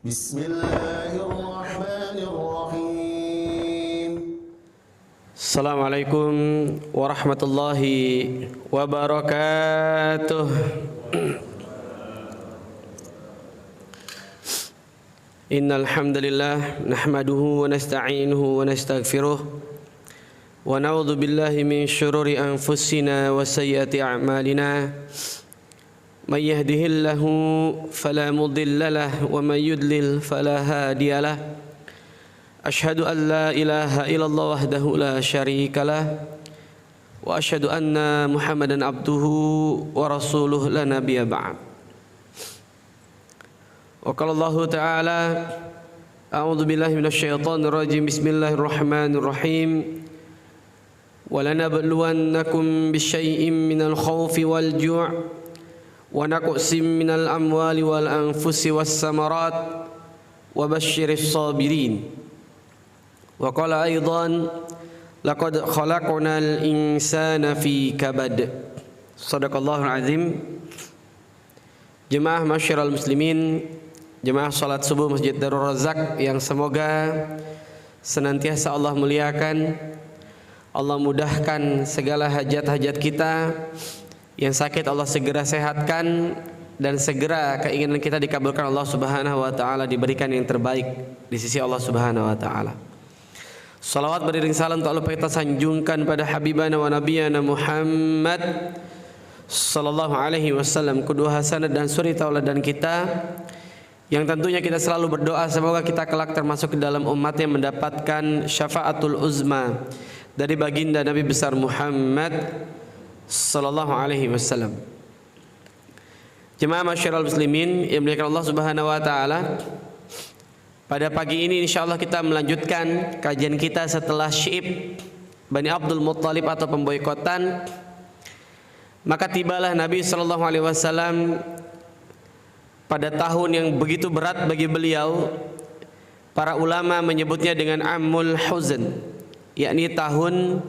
Bismillahirrahmanirrahim. Assalamualaikum warahmatullahi wabarakatuh. Innal hamdalillah nahmaduhu wa nasta'inuhu wa nastaghfiruh wa na'udzu billahi min syururi anfusina wa sayyiati a'malina. Man yahdihillahu fala mudilla lahu wa man yudlil fala hadiya lahu. Asyhadu an la ilaha illallah wahdahu la syarika lah wa asyhadu anna Muhammadan abduhu wa rasuluh la nabiyya ba'd. Wa qala Allah ta'ala a'udzu billahi minasy syaithanir rajim. Bismillahirrahmanirrahim. Wa lanabluwannakum bisyai'in minal khaufi wal ju' wa naqsim minal amwali wal anfusi was samarat wa basyiris sabirin. Wa qala aidan laqad khalaqnal insana fi kabad. Shadaqallahul azim. Jemaah masyiral muslimin, jemaah salat subuh Masjid Darul Razak yang semoga senantiasa Allah muliakan, Allah mudahkan segala hajat-hajat kita. Yang sakit Allah segera sehatkan, dan segera keinginan kita dikabulkan Allah Subhanahu wa taala, diberikan yang terbaik di sisi Allah Subhanahu wa taala. Salawat beriring salam tak lupa kita sanjungkan pada habibana wa nabiyana Muhammad sallallahu alaihi wasallam, kedua hasanah dan suri tauladan kita, yang tentunya kita selalu berdoa semoga kita kelak termasuk ke dalam umat yang mendapatkan syafaatul uzma dari baginda Nabi besar Muhammad sallallahu alaihi wasallam. Jemaah masyiral muslimin yang dimuliakan Allah Subhanahu wa taala, pada pagi ini insyaallah kita melanjutkan kajian kita setelah Syi'ib Bani Abdul Muttalib atau pemboikotan. Maka tibalah Nabi sallallahu alaihi wasallam pada tahun yang begitu berat bagi beliau. Para ulama menyebutnya dengan Amul Huzn, yakni tahun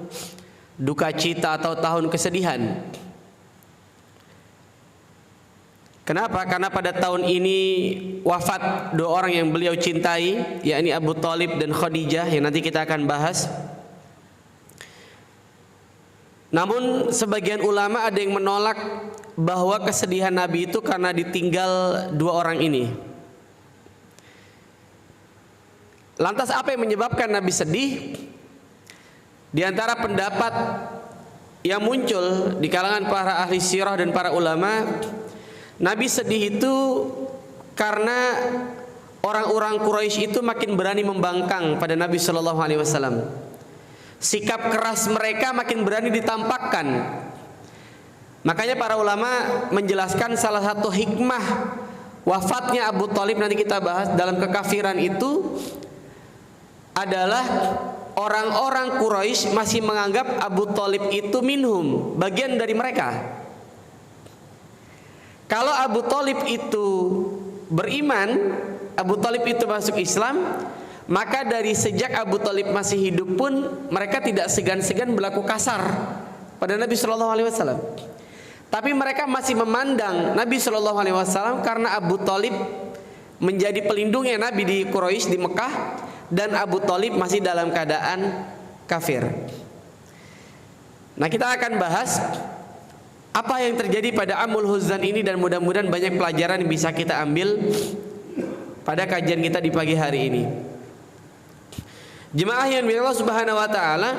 duka cita atau tahun kesedihan. Kenapa? Karena pada tahun ini wafat dua orang yang beliau cintai, yakni Abu Thalib dan Khadijah, yang nanti kita akan bahas. Namun sebagian ulama ada yang menolak bahwa kesedihan Nabi itu karena ditinggal dua orang ini. Lantas apa yang menyebabkan Nabi sedih? Di antara pendapat yang muncul di kalangan para ahli sirah dan para ulama, Nabi sedih itu karena orang-orang Quraisy itu makin berani membangkang pada Nabi Shallallahu Alaihi Wasallam. Sikap keras mereka makin berani ditampakkan. Makanya para ulama menjelaskan salah satu hikmah wafatnya Abu Thalib, nanti kita bahas, dalam kekafiran itu adalah orang-orang Quraisy masih menganggap Abu Thalib itu minhum, bagian dari mereka. Kalau Abu Thalib itu beriman, Abu Thalib itu masuk Islam, maka dari sejak Abu Thalib masih hidup pun mereka tidak segan-segan berlaku kasar pada Nabi Shallallahu Alaihi Wasallam. Tapi mereka masih memandang Nabi Shallallahu Alaihi Wasallam karena Abu Thalib menjadi pelindungnya Nabi di Quraisy, di Mekah, dan Abu Thalib masih dalam keadaan kafir. Nah, kita akan bahas apa yang terjadi pada Amul Huzan ini, dan mudah-mudahan banyak pelajaran yang bisa kita ambil pada kajian kita di pagi hari ini. Jemaah yang dimuliakan Allah Subhanahu wa taala,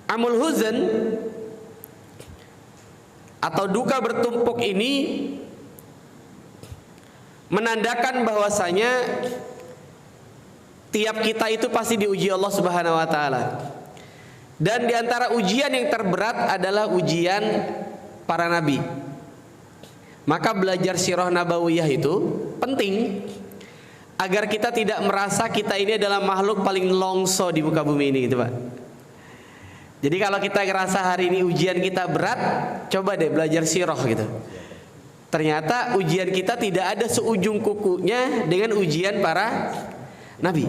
Amul Huzan atau duka bertumpuk ini menandakan bahwasanya tiap kita itu pasti diuji Allah Subhanahu wa taala. Dan di antara ujian yang terberat adalah ujian para nabi. Maka belajar sirah nabawiyah itu penting agar kita tidak merasa kita ini adalah makhluk paling longso di muka bumi ini, gitu Pak. Jadi kalau kita ngerasa hari ini ujian kita berat, coba deh belajar sirah gitu. Ternyata ujian kita tidak ada seujung kukunya dengan ujian para nabi.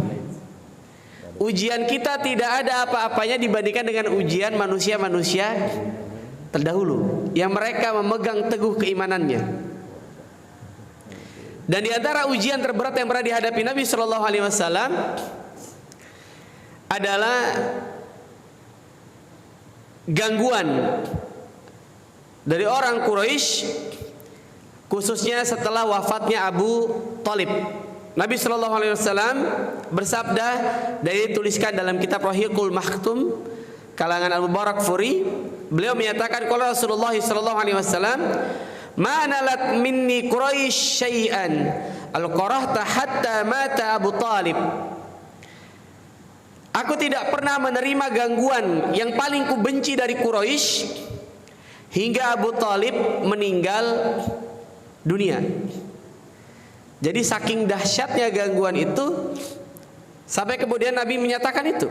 Ujian kita tidak ada apa-apanya dibandingkan dengan ujian manusia-manusia terdahulu yang mereka memegang teguh keimanannya. Dan di antara ujian terberat yang pernah dihadapi Nabi Shallallahu Alaihi Wasallam adalah gangguan dari orang Quraisy, khususnya setelah wafatnya Abu Thalib. Nabi Shallallahu Alaihi Wasallam bersabda, dari dituliskan dalam kitab Rahiqul Maktum kalangan Al-Mubarakfuri, beliau menyatakan kalau Rasulullah Shallallahu Alaihi Wasallam, ma nalat minni Quraisy syai'an al-qarahta hatta mata Abu Thalib. Aku tidak pernah menerima gangguan yang paling kubenci dari Quraisy hingga Abu Thalib meninggal dunia. Jadi saking dahsyatnya gangguan itu sampai kemudian Nabi menyatakan itu.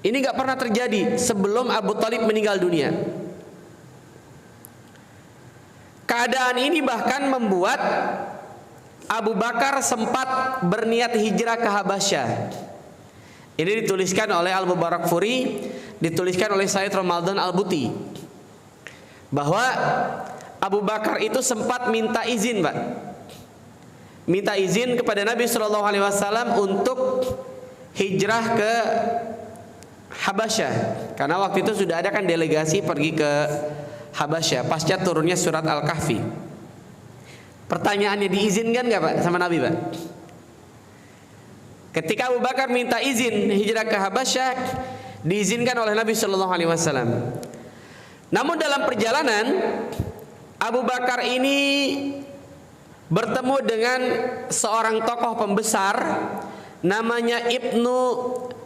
Ini gak pernah terjadi sebelum Abu Thalib meninggal dunia. Keadaan ini bahkan membuat Abu Bakar sempat berniat hijrah ke Habasyah. Ini dituliskan oleh Al-Mubarakfuri, dituliskan oleh Sayyid Ramadan Al-Buti, bahwa Abu Bakar itu sempat minta izin, Pak. Minta izin kepada Nabi Shallallahu Alaihi Wasallam untuk hijrah ke Habasyah, karena waktu itu sudah ada kan delegasi pergi ke Habasyah pasca turunnya surat Al-Kahfi. Pertanyaannya, diizinkan nggak Pak sama Nabi, Pak? Ketika Abu Bakar minta izin hijrah ke Habasyah, diizinkan oleh Nabi Shallallahu Alaihi Wasallam. Namun dalam perjalanan Abu Bakar ini bertemu dengan seorang tokoh pembesar namanya Ibnu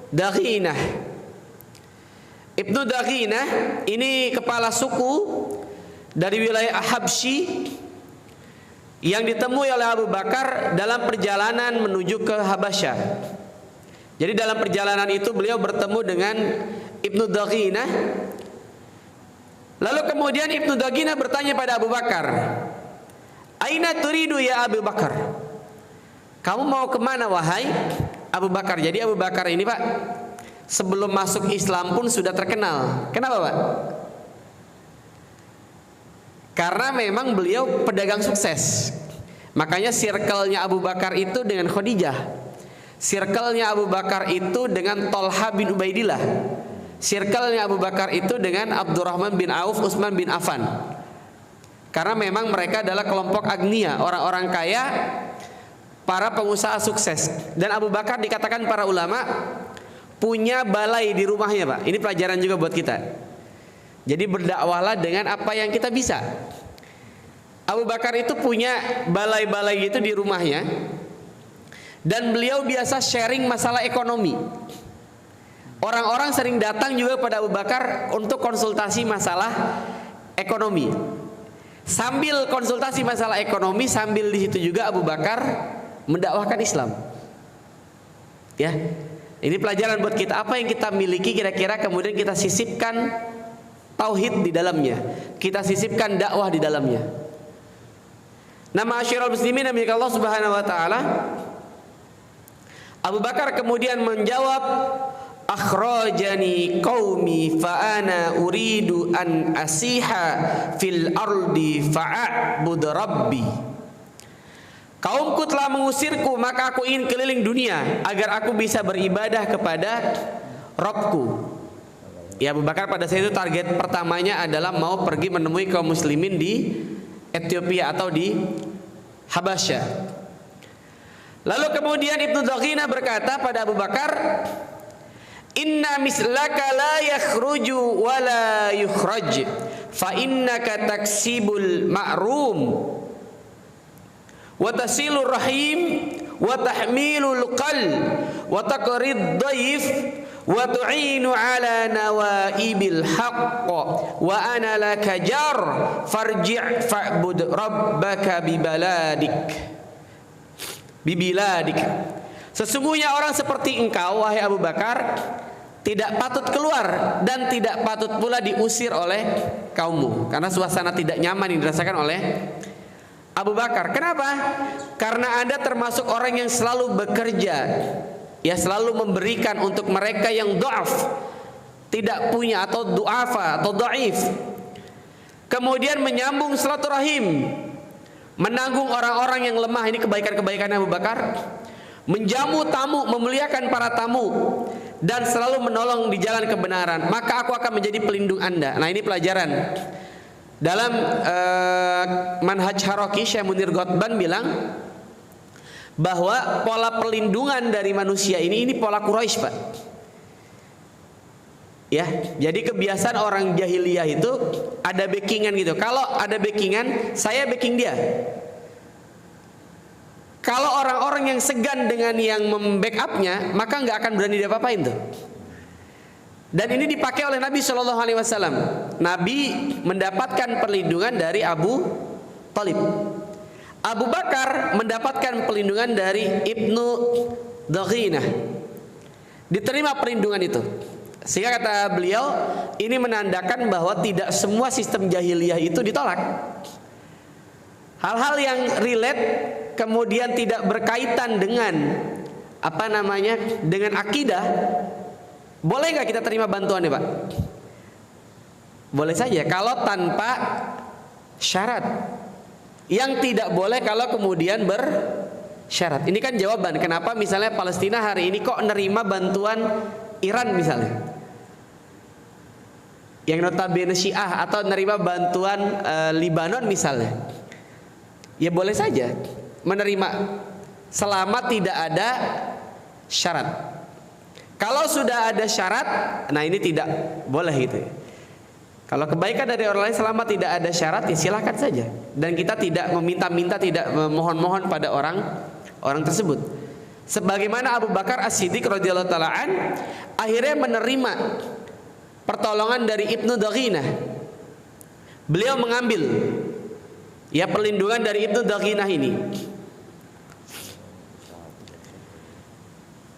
Daghinah. Ibnu Daghinah ini kepala suku dari wilayah Habsyi yang ditemui oleh Abu Bakar dalam perjalanan menuju ke Habasyah. Jadi dalam perjalanan itu beliau bertemu dengan Ibnu Daghinah. Lalu kemudian Ibnu Daghinah bertanya pada Abu Bakar, "Aina turidu ya Abu Bakar?" Kamu mau kemana wahai Abu Bakar? Jadi Abu Bakar ini, Pak, sebelum masuk Islam pun sudah terkenal. Kenapa, Pak? Karena memang beliau pedagang sukses. Makanya circle-nya Abu Bakar itu dengan Khadijah. Circle-nya Abu Bakar itu dengan Tolha bin Ubaidillah. Circle-nya Abu Bakar itu dengan Abdurrahman bin Auf, Utsman bin Affan. Karena memang mereka adalah kelompok agnia, orang-orang kaya, para pengusaha sukses. Dan Abu Bakar dikatakan para ulama punya balai di rumahnya, Pak. Ini pelajaran juga buat kita. Jadi berdakwahlah dengan apa yang kita bisa. Abu Bakar itu punya balai-balai gitu di rumahnya, dan beliau biasa sharing masalah ekonomi. Orang-orang sering datang juga pada Abu Bakar untuk konsultasi masalah ekonomi. Sambil konsultasi masalah ekonomi, sambil di situ juga Abu Bakar mendakwahkan Islam. Ya, ini pelajaran buat kita. Apa yang kita miliki kira-kira kemudian kita sisipkan tauhid di dalamnya, kita sisipkan dakwah di dalamnya. Nama Ma'asyiral muslimin milik Allah Subhanahu wa taala, Abu Bakar kemudian menjawab, akhrajani qaumi fa ana uridu an asiha fil ardi fa'bud rabbi. Kaumku telah mengusirku, maka aku ingin keliling dunia agar aku bisa beribadah kepada Rabbku. Ya, Abu Bakar pada saat itu target pertamanya adalah mau pergi menemui kaum muslimin di Ethiopia atau di Habasyah. Lalu kemudian Ibnu Daghinah berkata pada Abu Bakar, inna mislaka la yakhruju wa la yukhraj fa innaka taksibul ma'rum wa tasilur rahim wa tahmilul qal wa taqrid dhaif wa tu'inu ala nawaibil haqq wa ana laka jar farji' fa'bud rabbaka bibiladik. Sesungguhnya orang seperti engkau wahai Abu Bakar tidak patut keluar dan tidak patut pula diusir oleh kaummu, karena suasana tidak nyaman yang dirasakan oleh Abu Bakar. Kenapa? Karena Anda termasuk orang yang selalu bekerja, ya, selalu memberikan untuk mereka yang dhaaf, tidak punya, atau du'afa atau dhaif. Kemudian menyambung silaturahim, menanggung orang-orang yang lemah, ini kebaikan-kebaikan Abu Bakar, menjamu tamu, memuliakan para tamu, dan selalu menolong di jalan kebenaran, maka aku akan menjadi pelindung Anda. Nah, ini pelajaran. Dalam Manhaj Haraki, Syekh Munir Ghotban bilang bahwa pola perlindungan dari manusia ini pola Quraisy, Pak. Ya, jadi kebiasaan orang jahiliyah itu ada backingan gitu. Kalau ada backingan, saya backing dia. Kalau orang-orang yang segan dengan yang membackupnya, maka nggak akan berani diapa-apain tuh. Dan ini dipakai oleh Nabi Shallallahu Alaihi Wasallam. Nabi mendapatkan perlindungan dari Abu Thalib. Abu Bakar mendapatkan perlindungan dari Ibnu Daghinah. Diterima perlindungan itu. Sehingga kata beliau, ini menandakan bahwa tidak semua sistem jahiliyah itu ditolak. Hal-hal yang relate kemudian tidak berkaitan dengan dengan akidah, boleh nggak kita terima bantuannya, Pak? Boleh saja kalau tanpa syarat. Yang tidak boleh kalau kemudian bersyarat. Ini kan jawaban kenapa misalnya Palestina hari ini kok nerima bantuan Iran misalnya, yang notabene Syiah, atau nerima bantuan Libanon misalnya. Ya boleh saja menerima selama tidak ada syarat. Kalau sudah ada syarat, nah ini tidak boleh gitu. Kalau kebaikan dari orang lain selama tidak ada syarat, ya silakan saja. Dan kita tidak meminta-minta, tidak memohon-mohon pada orang tersebut. Sebagaimana Abu Bakar As-Siddiq radhiyallahu taala an akhirnya menerima pertolongan dari Ibnu Daghinah. Beliau mengambil perlindungan dari Ibnu Daghinah ini.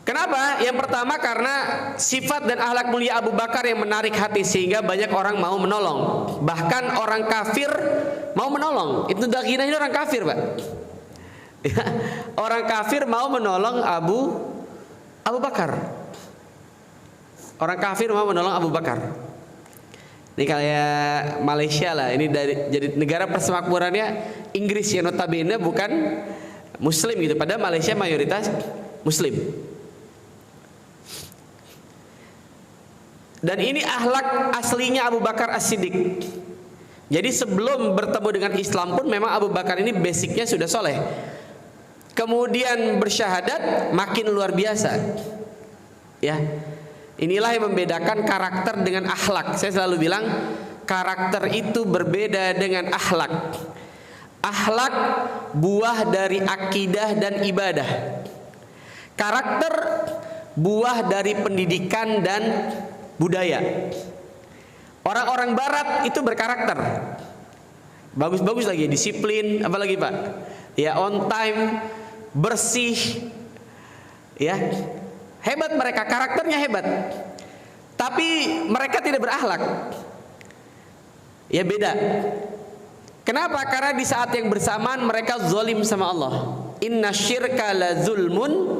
Kenapa? Yang pertama karena sifat dan akhlak mulia Abu Bakar yang menarik hati sehingga banyak orang mau menolong. Bahkan orang kafir mau menolong. Ibnu Daghinah ini orang kafir, Pak. Orang kafir mau menolong Abu Bakar. Orang kafir mau menolong Abu Bakar. Ini kayak Malaysia lah. Ini jadi negara persemakmurannya Inggris yang notabene bukan Muslim gitu. Padahal Malaysia mayoritas Muslim. Dan ini akhlak aslinya Abu Bakar As-Siddiq. Jadi sebelum bertemu dengan Islam pun memang Abu Bakar ini basicnya sudah soleh. Kemudian bersyahadat makin luar biasa. Ya, inilah yang membedakan karakter dengan akhlak. Saya selalu bilang karakter itu berbeda dengan akhlak. Akhlak buah dari akidah dan ibadah. Karakter buah dari pendidikan dan budaya. Orang-orang barat itu berkarakter bagus-bagus lagi, disiplin, apalagi Pak, ya on time, bersih, ya hebat mereka, karakternya hebat. Tapi mereka tidak berakhlak. Ya beda. Kenapa? Karena di saat yang bersamaan mereka zalim sama Allah. Inna syirka la zulmun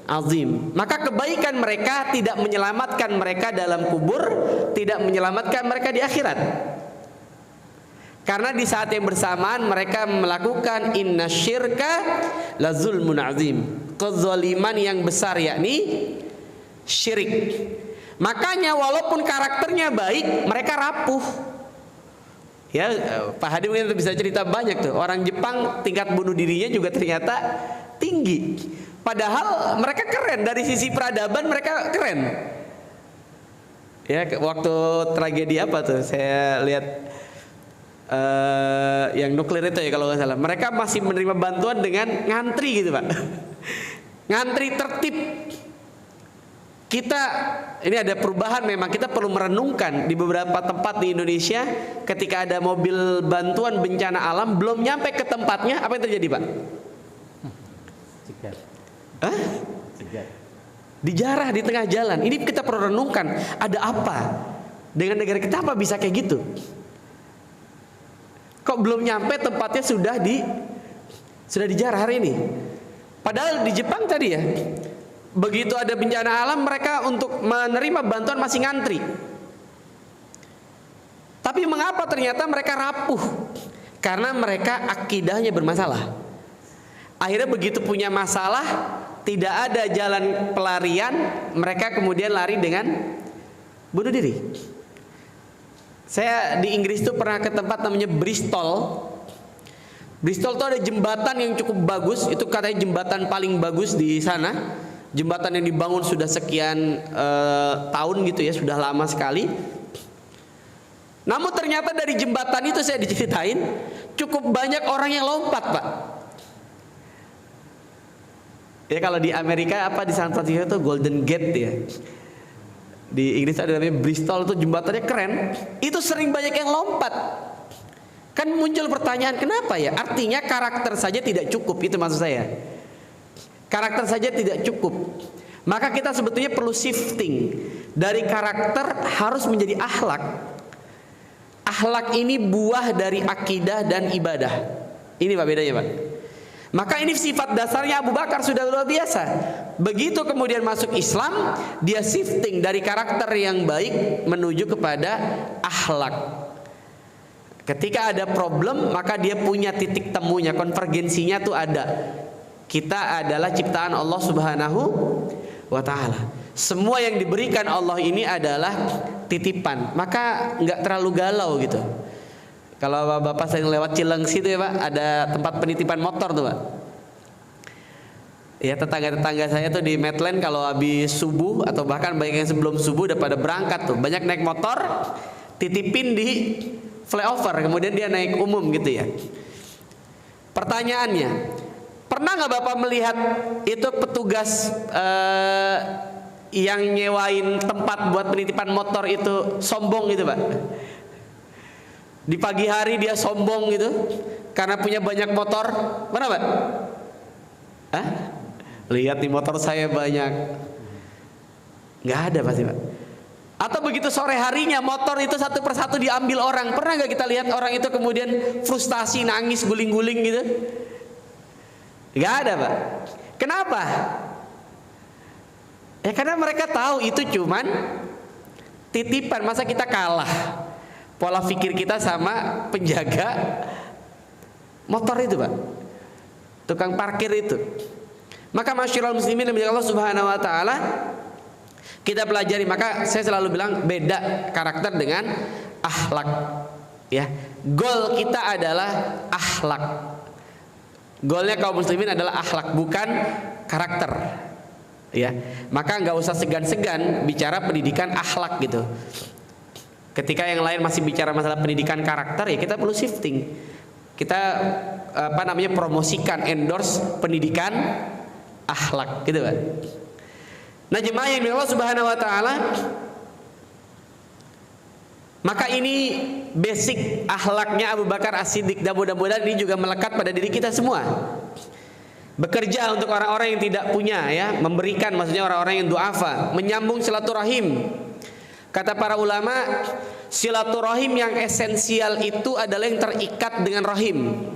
azim. Maka kebaikan mereka tidak menyelamatkan mereka dalam kubur, tidak menyelamatkan mereka di akhirat. Karena di saat yang bersamaan mereka melakukan inna syirka la zulmun azim, kezaliman yang besar, yakni syirik. Makanya walaupun karakternya baik, mereka rapuh. Ya, Pak Hadi mungkin bisa cerita banyak tuh. Orang Jepang tingkat bunuh dirinya juga ternyata tinggi. Padahal mereka keren, dari sisi peradaban mereka keren. Ya, waktu tragedi apa tuh? Saya lihat yang nuklir itu ya kalau nggak salah. Mereka masih menerima bantuan dengan ngantri gitu, Pak. Ngantri tertib. Kita ini ada perubahan, memang kita perlu merenungkan di beberapa tempat di Indonesia ketika ada mobil bantuan bencana alam belum nyampe ke tempatnya, apa yang terjadi, Pak? Hah? Dijarah di tengah jalan. Ini kita perlu renungkan, ada apa dengan negara kita, apa bisa kayak gitu? Kok belum nyampe tempatnya sudah dijarah hari ini? Padahal di Jepang tadi ya, begitu ada bencana alam mereka untuk menerima bantuan masih ngantri. Tapi mengapa ternyata mereka rapuh? Karena mereka akidahnya bermasalah. Akhirnya begitu punya masalah, tidak ada jalan pelarian, mereka kemudian lari dengan bunuh diri. Saya di Inggris tuh pernah ke tempat namanya Bristol. Bristol tuh ada jembatan yang cukup bagus, itu katanya jembatan paling bagus di sana. Jembatan yang dibangun sudah sekian tahun gitu ya, sudah lama sekali. Namun ternyata dari jembatan itu saya diceritain cukup banyak orang yang lompat, Pak. Ya kalau di Amerika apa di San Francisco itu Golden Gate ya. Di Inggris ada namanya Bristol, itu jembatannya keren. Itu sering banyak yang lompat. Kan muncul pertanyaan, kenapa ya? Artinya karakter saja tidak cukup, itu maksud saya. Karakter saja tidak cukup. Maka kita sebetulnya perlu shifting dari karakter harus menjadi akhlak. Akhlak ini buah dari akidah dan ibadah. Ini Pak bedanya, Pak. Maka ini sifat dasarnya Abu Bakar sudah luar biasa. Begitu kemudian masuk Islam, dia shifting dari karakter yang baik menuju kepada akhlak. Ketika ada problem, maka dia punya titik temunya, konvergensinya tuh ada. Kita adalah ciptaan Allah Subhanahu wa ta'ala. Semua yang diberikan Allah ini adalah titipan, maka nggak terlalu galau gitu. Kalau bapak sering lewat Cilengsi itu ya Pak, ada tempat penitipan motor tuh Pak. Ya tetangga-tetangga saya tuh di Medland kalau habis subuh atau bahkan banyak yang sebelum subuh udah pada berangkat tuh, banyak naik motor, titipin di flyover, kemudian dia naik umum gitu ya. Pertanyaannya, pernah nggak bapak melihat itu petugas yang nyewain tempat buat penitipan motor itu sombong gitu Pak? Di pagi hari dia sombong gitu karena punya banyak motor. Mana Pak? Hah? Lihat di motor saya banyak. Nggak ada pasti Pak. Atau begitu sore harinya motor itu satu persatu diambil orang. Pernah nggak kita lihat orang itu kemudian frustasi, nangis, guling-guling gitu? Nggak ada Pak. Kenapa? Ya karena mereka tahu itu cuman titipan, masa kita kalah. Pola pikir kita sama penjaga motor itu Pak, tukang parkir itu. Maka masyiral muslimin yang Allah Subhanahu wa ta'ala kita pelajari. Maka saya selalu bilang beda karakter dengan akhlak ya. Goal kita adalah akhlak. Goalnya kaum muslimin adalah akhlak, bukan karakter ya. Maka nggak usah segan-segan bicara pendidikan akhlak gitu. Ketika yang lain masih bicara masalah pendidikan karakter, ya kita perlu shifting. Kita promosikan, endorse pendidikan akhlak gitu kan. Nah jemaah yang Allah Subhanahu wa ta'ala, maka ini basic akhlaknya Abu Bakar As-Siddiq, dan mudah-mudahan ini juga melekat pada diri kita semua. Bekerja untuk orang-orang yang tidak punya ya, memberikan, maksudnya orang-orang yang du'afa, menyambung silaturahim. Kata para ulama, silaturahim yang esensial itu adalah yang terikat dengan rahim.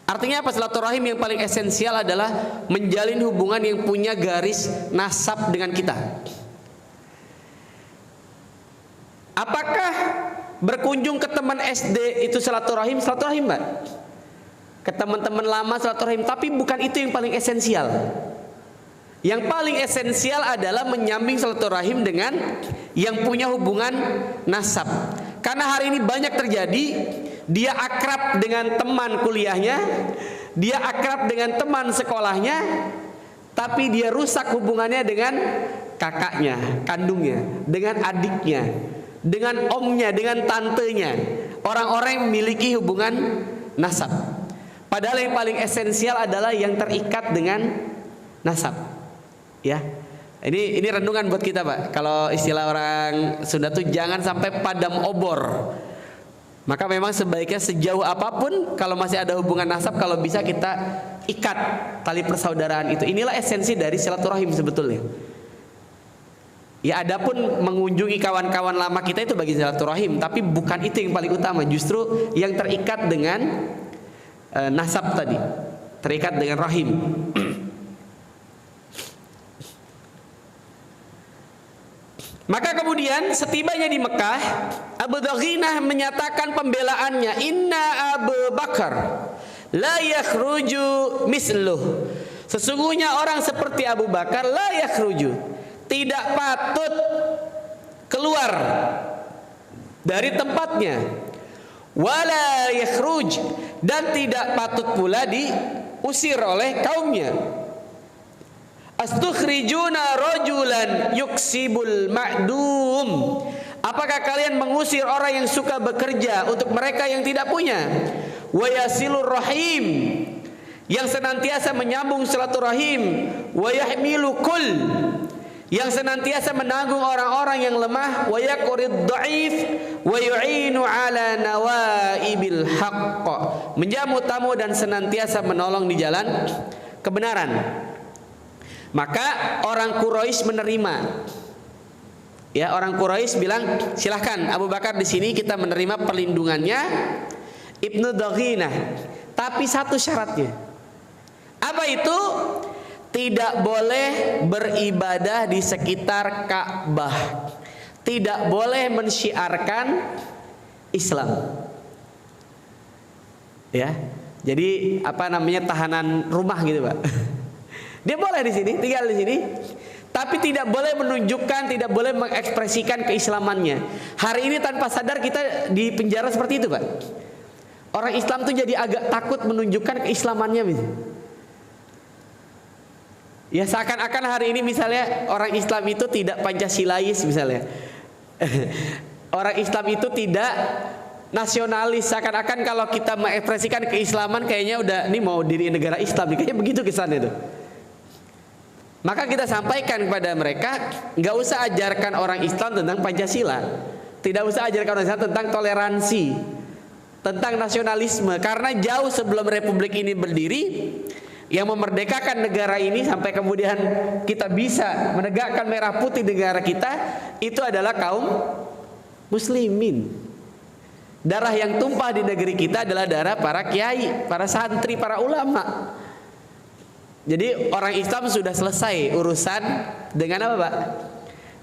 Artinya apa? Silaturahim yang paling esensial adalah menjalin hubungan yang punya garis nasab dengan kita. Apakah berkunjung ke teman SD itu silaturahim? Silaturahim Mbak. Ke teman-teman lama silaturahim, tapi bukan itu yang paling esensial. Yang paling esensial adalah menyambung silaturahim dengan yang punya hubungan nasab. Karena hari ini banyak terjadi, dia akrab dengan teman kuliahnya, dia akrab dengan teman sekolahnya, tapi dia rusak hubungannya dengan kakaknya, kandungnya, dengan adiknya, dengan omnya, dengan tantenya. Orang-orang yang memiliki hubungan nasab. Padahal yang paling esensial adalah yang terikat dengan nasab. Ya, ini renungan buat kita Pak. Kalau istilah orang Sunda tuh jangan sampai padam obor. Maka memang sebaiknya sejauh apapun kalau masih ada hubungan nasab, kalau bisa kita ikat tali persaudaraan itu. Inilah esensi dari silaturahim sebetulnya. Ya adapun mengunjungi kawan-kawan lama kita itu bagi silaturahim, tapi bukan itu yang paling utama. Justru yang terikat dengan nasab tadi, terikat dengan rahim. Maka kemudian setibanya di Mekah, Abu Dughinah menyatakan pembelaannya, inna Abu Bakar la yakhruju misluh. Sesungguhnya orang seperti Abu Bakar la yakhruju, tidak patut keluar dari tempatnya, wala yakhruj, dan tidak patut pula diusir oleh kaumnya. Astukhrijuna rajulan yuksibul ma'dum. Apakah kalian mengusir orang yang suka bekerja untuk mereka yang tidak punya? Wa yasilur rahim, yang senantiasa menyambung silaturahim. Wa yahmilu kull, yang senantiasa menanggung orang-orang yang lemah. Wa yaqrid dhaif wa yu'inu ala nawaibil haqq, menjamu tamu dan senantiasa menolong di jalan kebenaran. Maka orang Quraisy menerima. Ya, orang Quraisy bilang, silahkan Abu Bakar di sini kita menerima perlindungannya Ibnu Daghinah. Tapi satu syaratnya. Apa itu? Tidak boleh beribadah di sekitar Ka'bah. Tidak boleh mensyiarkan Islam. Ya. Jadi apa namanya, tahanan rumah gitu, Pak. Dia boleh di sini, tinggal di sini, tapi tidak boleh menunjukkan, tidak boleh mengekspresikan keislamannya. Hari ini tanpa sadar kita di penjara seperti itu, Pak. Orang Islam tuh jadi agak takut menunjukkan keislamannya, ya, seakan-akan hari ini misalnya orang Islam itu tidak Pancasilais misalnya. Orang Islam itu tidak nasionalis, seakan-akan kalau kita mengekspresikan keislaman kayaknya udah ini mau diri negara Islam, kayaknya begitu kesannya tuh. Maka kita sampaikan kepada mereka, nggak usah ajarkan orang Islam tentang Pancasila, tidak usah ajarkan orang Islam tentang toleransi, tentang nasionalisme, karena jauh sebelum Republik ini berdiri, yang memerdekakan negara ini sampai kemudian kita bisa menegakkan merah putih negara kita, itu adalah kaum muslimin. Darah yang tumpah di negeri kita adalah darah para kiai, para santri, para ulama. Jadi orang Islam sudah selesai urusan dengan apa, Pak?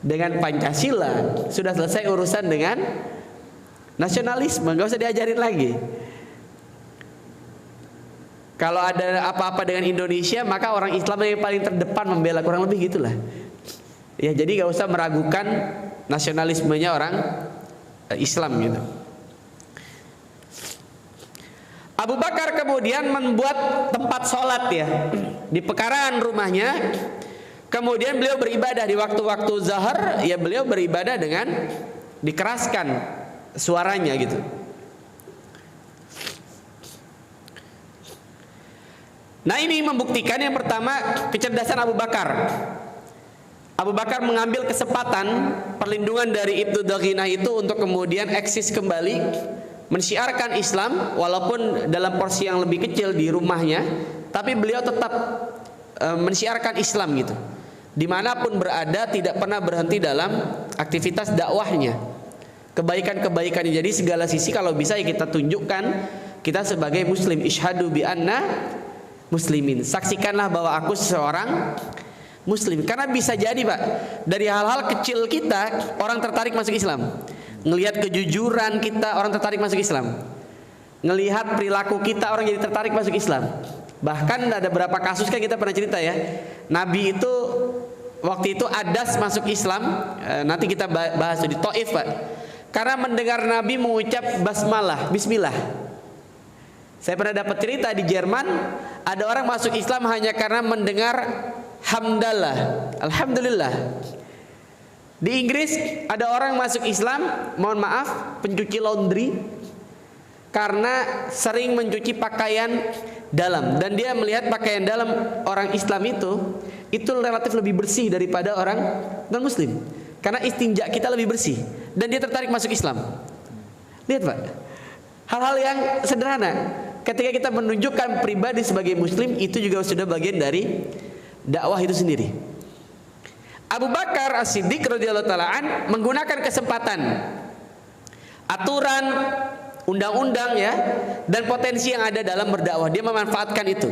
Dengan Pancasila. Sudah selesai urusan dengan nasionalisme, nggak usah diajarin lagi. Kalau ada apa-apa dengan Indonesia, maka orang Islam yang paling terdepan membela, kurang lebih gitulah. Ya, jadi nggak usah meragukan nasionalismenya orang Islam gitu. Abu Bakar kemudian membuat tempat sholat ya di pekarangan rumahnya. Kemudian beliau beribadah di waktu-waktu zahar, ya beliau beribadah dengan dikeraskan suaranya gitu. Nah, ini membuktikan yang pertama kecerdasan Abu Bakar. Abu Bakar mengambil kesempatan perlindungan dari Ibnu Daghinah itu untuk kemudian eksis kembali, mensyiarkan Islam walaupun dalam porsi yang lebih kecil di rumahnya, tapi beliau tetap mensyiarkan Islam gitu. Dimanapun berada tidak pernah berhenti dalam aktivitas dakwahnya, kebaikan-kebaikannya. Jadi segala sisi kalau bisa ya kita tunjukkan kita sebagai muslim. Isyhadu bi anna muslimin, saksikanlah bahwa aku seseorang muslim. Karena bisa jadi, Pak, dari hal-hal kecil kita orang tertarik masuk Islam. Ngelihat kejujuran kita orang tertarik masuk Islam. Ngelihat perilaku kita orang jadi tertarik masuk Islam. Bahkan ada beberapa kasus kan kita pernah cerita ya. Nabi itu waktu itu Adas masuk Islam. Nanti kita bahas di Taif, Pak. Karena mendengar Nabi mengucap basmalah, bismillah. Saya pernah dapat cerita di Jerman, ada orang masuk Islam hanya karena mendengar hamdalah, alhamdulillah. Di Inggris ada orang masuk Islam, mohon maaf, pencuci laundry, karena sering mencuci pakaian dalam, dan dia melihat pakaian dalam orang Islam itu relatif lebih bersih daripada orang non muslim, karena istinja kita lebih bersih, dan dia tertarik masuk Islam. Lihat, Pak, hal-hal yang sederhana ketika kita menunjukkan pribadi sebagai muslim, itu juga sudah bagian dari dakwah itu sendiri. Abu Bakar As-Siddiq radhiyallahu taala an menggunakan kesempatan, aturan, undang-undang ya, dan potensi yang ada dalam berdakwah, dia memanfaatkan itu.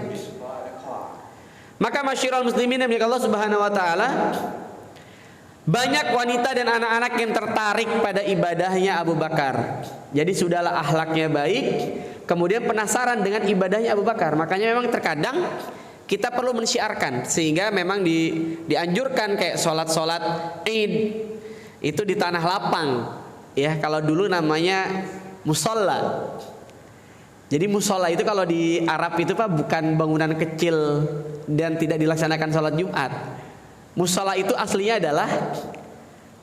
Maka masyiral muslimin yang Allah Subhanahu wa taala, Banyak wanita dan anak-anak yang tertarik pada ibadahnya Abu Bakar. Jadi sudahlah akhlaknya baik, kemudian penasaran dengan ibadahnya Abu Bakar. Makanya memang terkadang kita perlu mensyiarkan, sehingga memang dianjurkan kayak sholat-sholat Id itu di tanah lapang. Ya, kalau dulu namanya musola. Jadi musola itu kalau di Arab itu Pak bukan bangunan kecil dan tidak dilaksanakan sholat Jumat. Musola itu aslinya adalah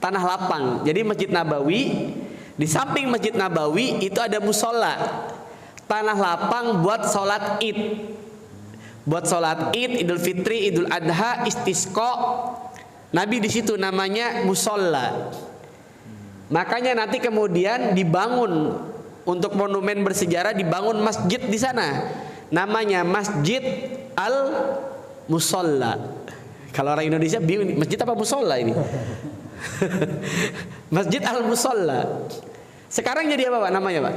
tanah lapang. Jadi Masjid Nabawi, di samping Masjid Nabawi itu ada musola, tanah lapang buat sholat Id. Buat sholat Id, Idul Fitri, Idul Adha, Istisqa. Nabi di situ namanya musola. Makanya nanti kemudian dibangun untuk monumen bersejarah, dibangun masjid di sana. Namanya Masjid Al Musolla. Kalau orang Indonesia bingung, masjid apa musola ini? Masjid Al Musolla. Sekarang jadi apa Pak namanya Pak?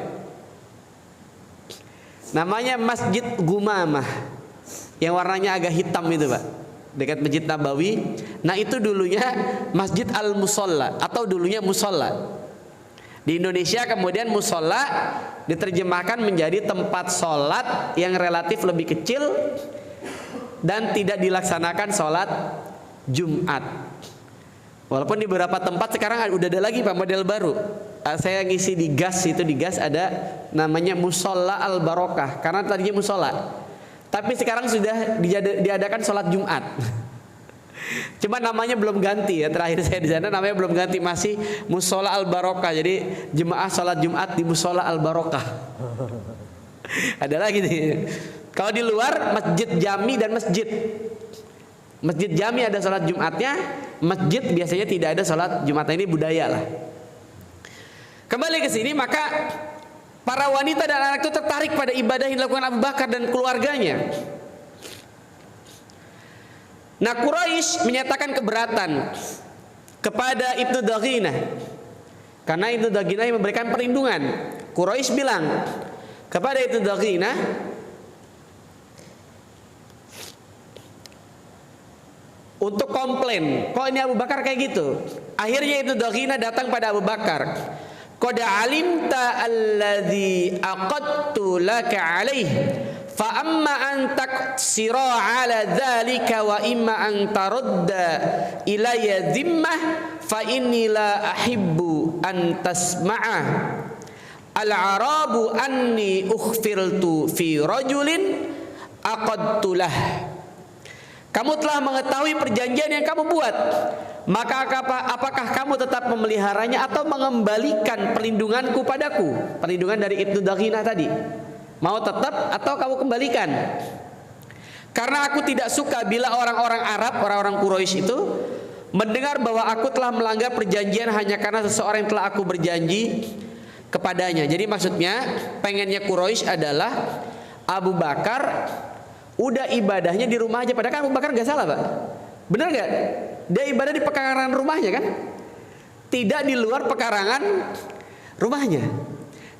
Namanya Masjid Gumamah, yang warnanya agak hitam itu Pak, dekat Masjid Nabawi. Nah itu dulunya Masjid Al Musolla atau dulunya musola. Di Indonesia kemudian musola diterjemahkan menjadi tempat sholat yang relatif lebih kecil dan tidak dilaksanakan sholat Jumat. Walaupun di beberapa tempat sekarang udah ada lagi Pak model baru. Saya ngisi di gas, itu di gas ada namanya musola al barokah, karena tadinya musola. Tapi sekarang sudah diadakan sholat Jumat. Cuma namanya belum ganti ya, terakhir saya di sana namanya belum ganti, masih musola al barokah. Jadi jemaah sholat Jumat di musola al barokah. Ada lagi nih. Kalau di luar masjid jami dan masjid. Masjid jami ada sholat Jumatnya, masjid biasanya tidak ada sholat Jumatnya, ini budaya lah. Kembali ke sini, maka para wanita dan anak itu tertarik pada ibadah yang dilakukan Abu Bakar dan keluarganya. Nah Quraisy menyatakan keberatan kepada Ibnu Daghinah, karena Ibnu Daghinah yang memberikan perlindungan. Quraisy bilang kepada Ibnu Daghinah, untuk komplain, kok ini Abu Bakar kayak gitu. Akhirnya Ibnu Daghinah datang pada Abu Bakar. Qad alimta alladzi aqadtu laka alaih, fa amma an taksira ala dzalika wa imma an tarudda ilayya dhimmah fa inni la ahibbu an tasma'a al-arabu anni ukhfirtu fi rajulin aqadtu lah. Kamu telah mengetahui perjanjian yang kamu buat, maka apakah kamu tetap memeliharanya atau mengembalikan perlindunganku padaku? Perlindungan dari Ibnu Daghinah tadi, mau tetap atau kamu kembalikan? Karena aku tidak suka bila orang-orang Arab, orang-orang Quraisy itu mendengar bahwa aku telah melanggar perjanjian hanya karena seseorang yang telah aku berjanji kepadanya. Jadi maksudnya pengennya Quraisy adalah Abu Bakar udah ibadahnya di rumah aja. Padahal kan Abu Bakar nggak salah Pak, benar nggak? Dia ibadah di pekarangan rumahnya kan, tidak di luar pekarangan rumahnya.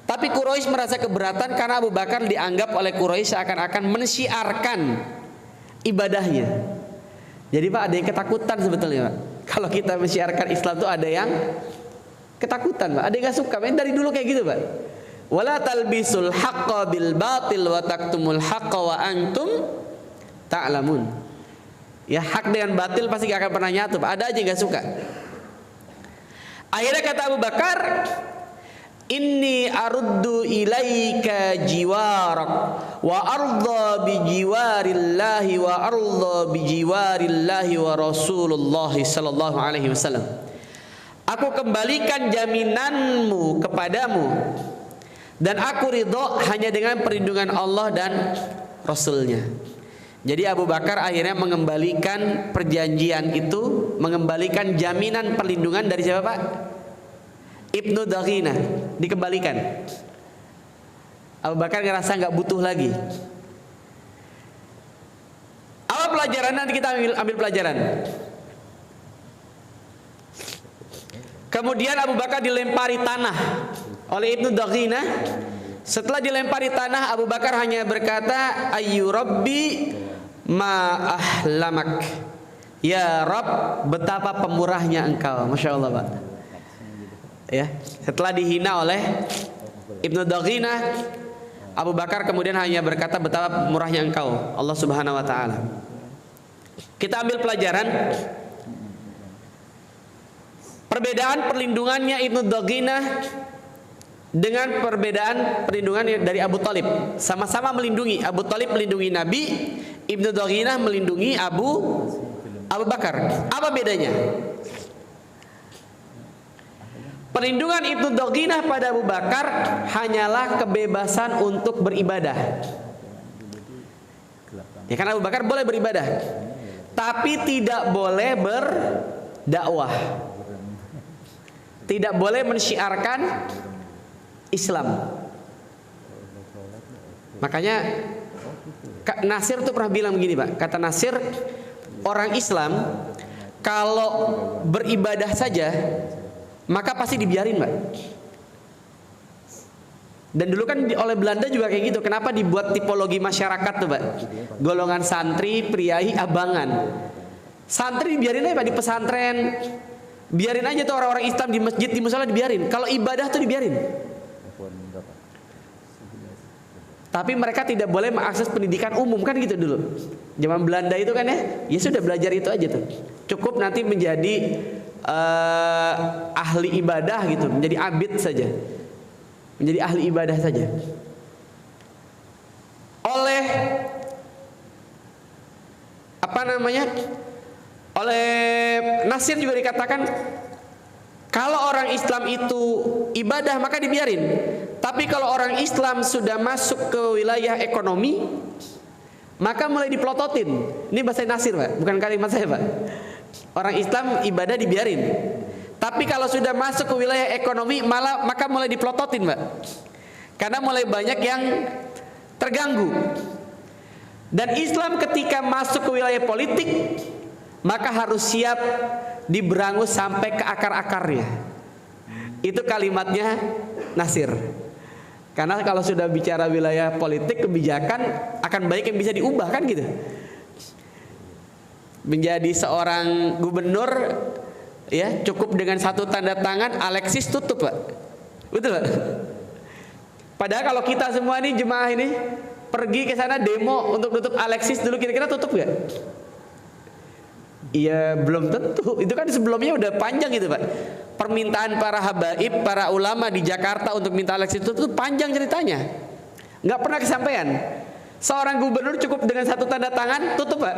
Tapi Quraisy merasa keberatan karena Abu Bakar dianggap oleh Quraisy seakan-akan mensyiarkan ibadahnya. Jadi Pak ada yang ketakutan sebetulnya Pak. Kalau kita mensyiarkan Islam itu ada yang ketakutan Pak, ada yang nggak suka. Dari dulu kayak gitu Pak. Wala talbisul haqqa bil batil wa taktumul haqqa wa antum ta'lamun. Ya hak dengan batil pasti gak akan pernah nyatu. Ada aja gak suka. Akhirnya kata Abu Bakar, inni aruddu ilaika jiwarak wa arda bi jiwarillahi wa arda bi jiwarillahi wa Rasulullah sallallahu alaihi wasallam. Aku kembalikan jaminanmu kepadamu dan aku ridho hanya dengan perlindungan Allah dan Rasulnya. Jadi Abu Bakar akhirnya mengembalikan perjanjian itu, mengembalikan jaminan perlindungan dari siapa Pak? Ibnu Daghinah, dikembalikan. Abu Bakar ngerasa nggak butuh lagi. Apa pelajaran? Nanti kita ambil pelajaran. Kemudian Abu Bakar dilempari tanah oleh Ibnu Daghinah. Setelah dilempari tanah, Abu Bakar hanya berkata, ayyu rabbi ma ahlamak. Ya Rabb, betapa pemurahnya Engkau. Masya Allah, Pak. Ya, setelah dihina oleh Ibnu Daghinah, Abu Bakar kemudian hanya berkata betapa murahnya Engkau, Allah Subhanahu wa taala. Kita ambil pelajaran perbedaan perlindungannya Ibnu Daghinah dengan perbedaan perlindungan dari Abu Talib. Sama-sama melindungi. Abu Talib melindungi Nabi, Ibnu Daghinah melindungi Abu Bakar. Apa bedanya? Perlindungan Ibnu Daghinah pada Abu Bakar hanyalah kebebasan untuk beribadah. Ya kan Abu Bakar boleh beribadah, tapi tidak boleh berdakwah. Tidak boleh mensyiarkan Islam. Makanya Nasir tuh pernah bilang begini, Pak. Kata Nasir, orang Islam kalau beribadah saja maka pasti dibiarin, Pak. Dan dulu kan oleh Belanda juga kayak gitu. Kenapa dibuat tipologi masyarakat tuh, Pak? Golongan santri, priai, abangan. Santri dibiarin aja, Pak, di pesantren. Biarin aja tuh orang-orang Islam di masjid, di musala dibiarin. Kalau ibadah tuh dibiarin. Tapi mereka tidak boleh mengakses pendidikan umum, kan gitu dulu. Zaman Belanda itu kan ya sudah belajar itu aja tuh. Cukup nanti menjadi ahli ibadah gitu, menjadi abid saja. Menjadi ahli ibadah saja. Oleh oleh Nasir juga dikatakan kalau orang Islam itu ibadah maka dibiarin. Tapi kalau orang Islam sudah masuk ke wilayah ekonomi maka mulai dipelototin. Ini bahasa Nasir, Pak, bukan kalimat saya, Pak. Orang Islam ibadah dibiarin. Tapi kalau sudah masuk ke wilayah ekonomi maka mulai dipelototin, Pak. Karena mulai banyak yang terganggu. Dan Islam ketika masuk ke wilayah politik maka harus siap diberangus sampai ke akar-akarnya. Itu kalimatnya Nasir. Karena kalau sudah bicara wilayah politik, kebijakan akan banyak yang bisa diubah, kan gitu. Menjadi seorang gubernur ya cukup dengan satu tanda tangan Alexis tutup, Pak. Betul, Pak? Padahal kalau kita semua nih jemaah ini pergi ke sana demo untuk tutup Alexis dulu, kira-kira tutup gak? Iya, belum tentu. Itu kan sebelumnya udah panjang gitu, Pak. Permintaan para habaib, para ulama di Jakarta untuk minta Alexis itu panjang ceritanya. Nggak pernah kesampaian. Seorang gubernur cukup dengan satu tanda tangan tutup, Pak.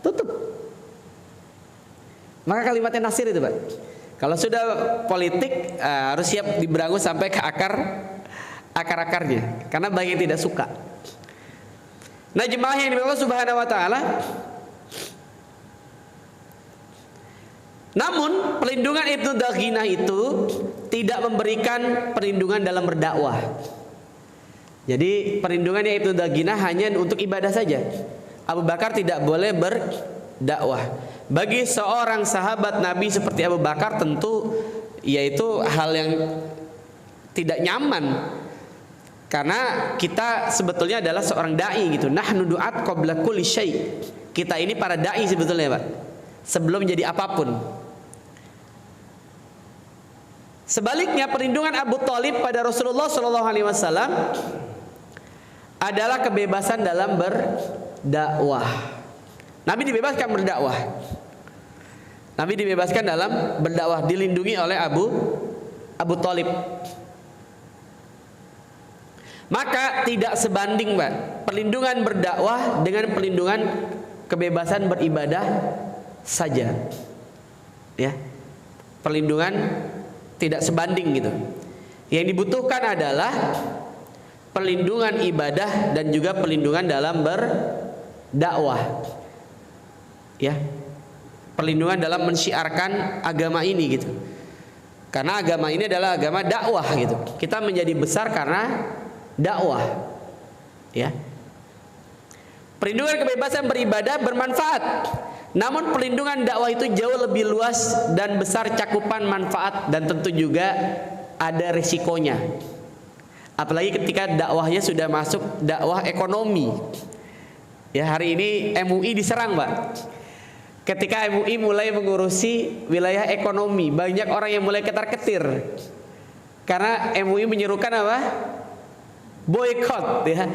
Tutup. Maka kalimatnya Nasir itu, Pak. Kalau sudah politik harus siap diberangus sampai ke akar-akarnya. Karena banyak yang tidak suka. Nah, jemaah yang dimuliakan Allah Subhanahu wa taala, namun perlindungan Ibnu Daghinah itu tidak memberikan perlindungan dalam berdakwah. Jadi perlindungannya Ibnu Daghinah hanya untuk ibadah saja. Abu Bakar tidak boleh berdakwah. Bagi seorang sahabat Nabi seperti Abu Bakar tentu yaitu hal yang tidak nyaman. Karena kita sebetulnya adalah seorang dai gitu. Nahnu du'at qabla kulli syai'. Kita ini para dai sebetulnya, Pak. Sebelum jadi apapun. Sebaliknya perlindungan Abu Talib pada Rasulullah SAW adalah kebebasan dalam berdakwah. Nabi dibebaskan berdakwah. Nabi dibebaskan dalam berdakwah, dilindungi oleh Abu Talib. Maka tidak sebanding, Pak, perlindungan berdakwah dengan perlindungan kebebasan beribadah saja. Ya. Perlindungan tidak sebanding gitu. Yang dibutuhkan adalah perlindungan ibadah dan juga perlindungan dalam berdakwah. Ya. Perlindungan dalam mensyiarkan agama ini gitu. Karena agama ini adalah agama dakwah gitu. Kita menjadi besar karena dakwah. Ya. Perlindungan kebebasan beribadah bermanfaat. Namun perlindungan dakwah itu jauh lebih luas dan besar cakupan manfaat dan tentu juga ada risikonya. Apalagi ketika dakwahnya sudah masuk dakwah ekonomi. Ya, hari ini MUI diserang, Pak. Ketika MUI mulai mengurusi wilayah ekonomi, banyak orang yang mulai ketar-ketir karena MUI menyerukan apa? Boykot ya.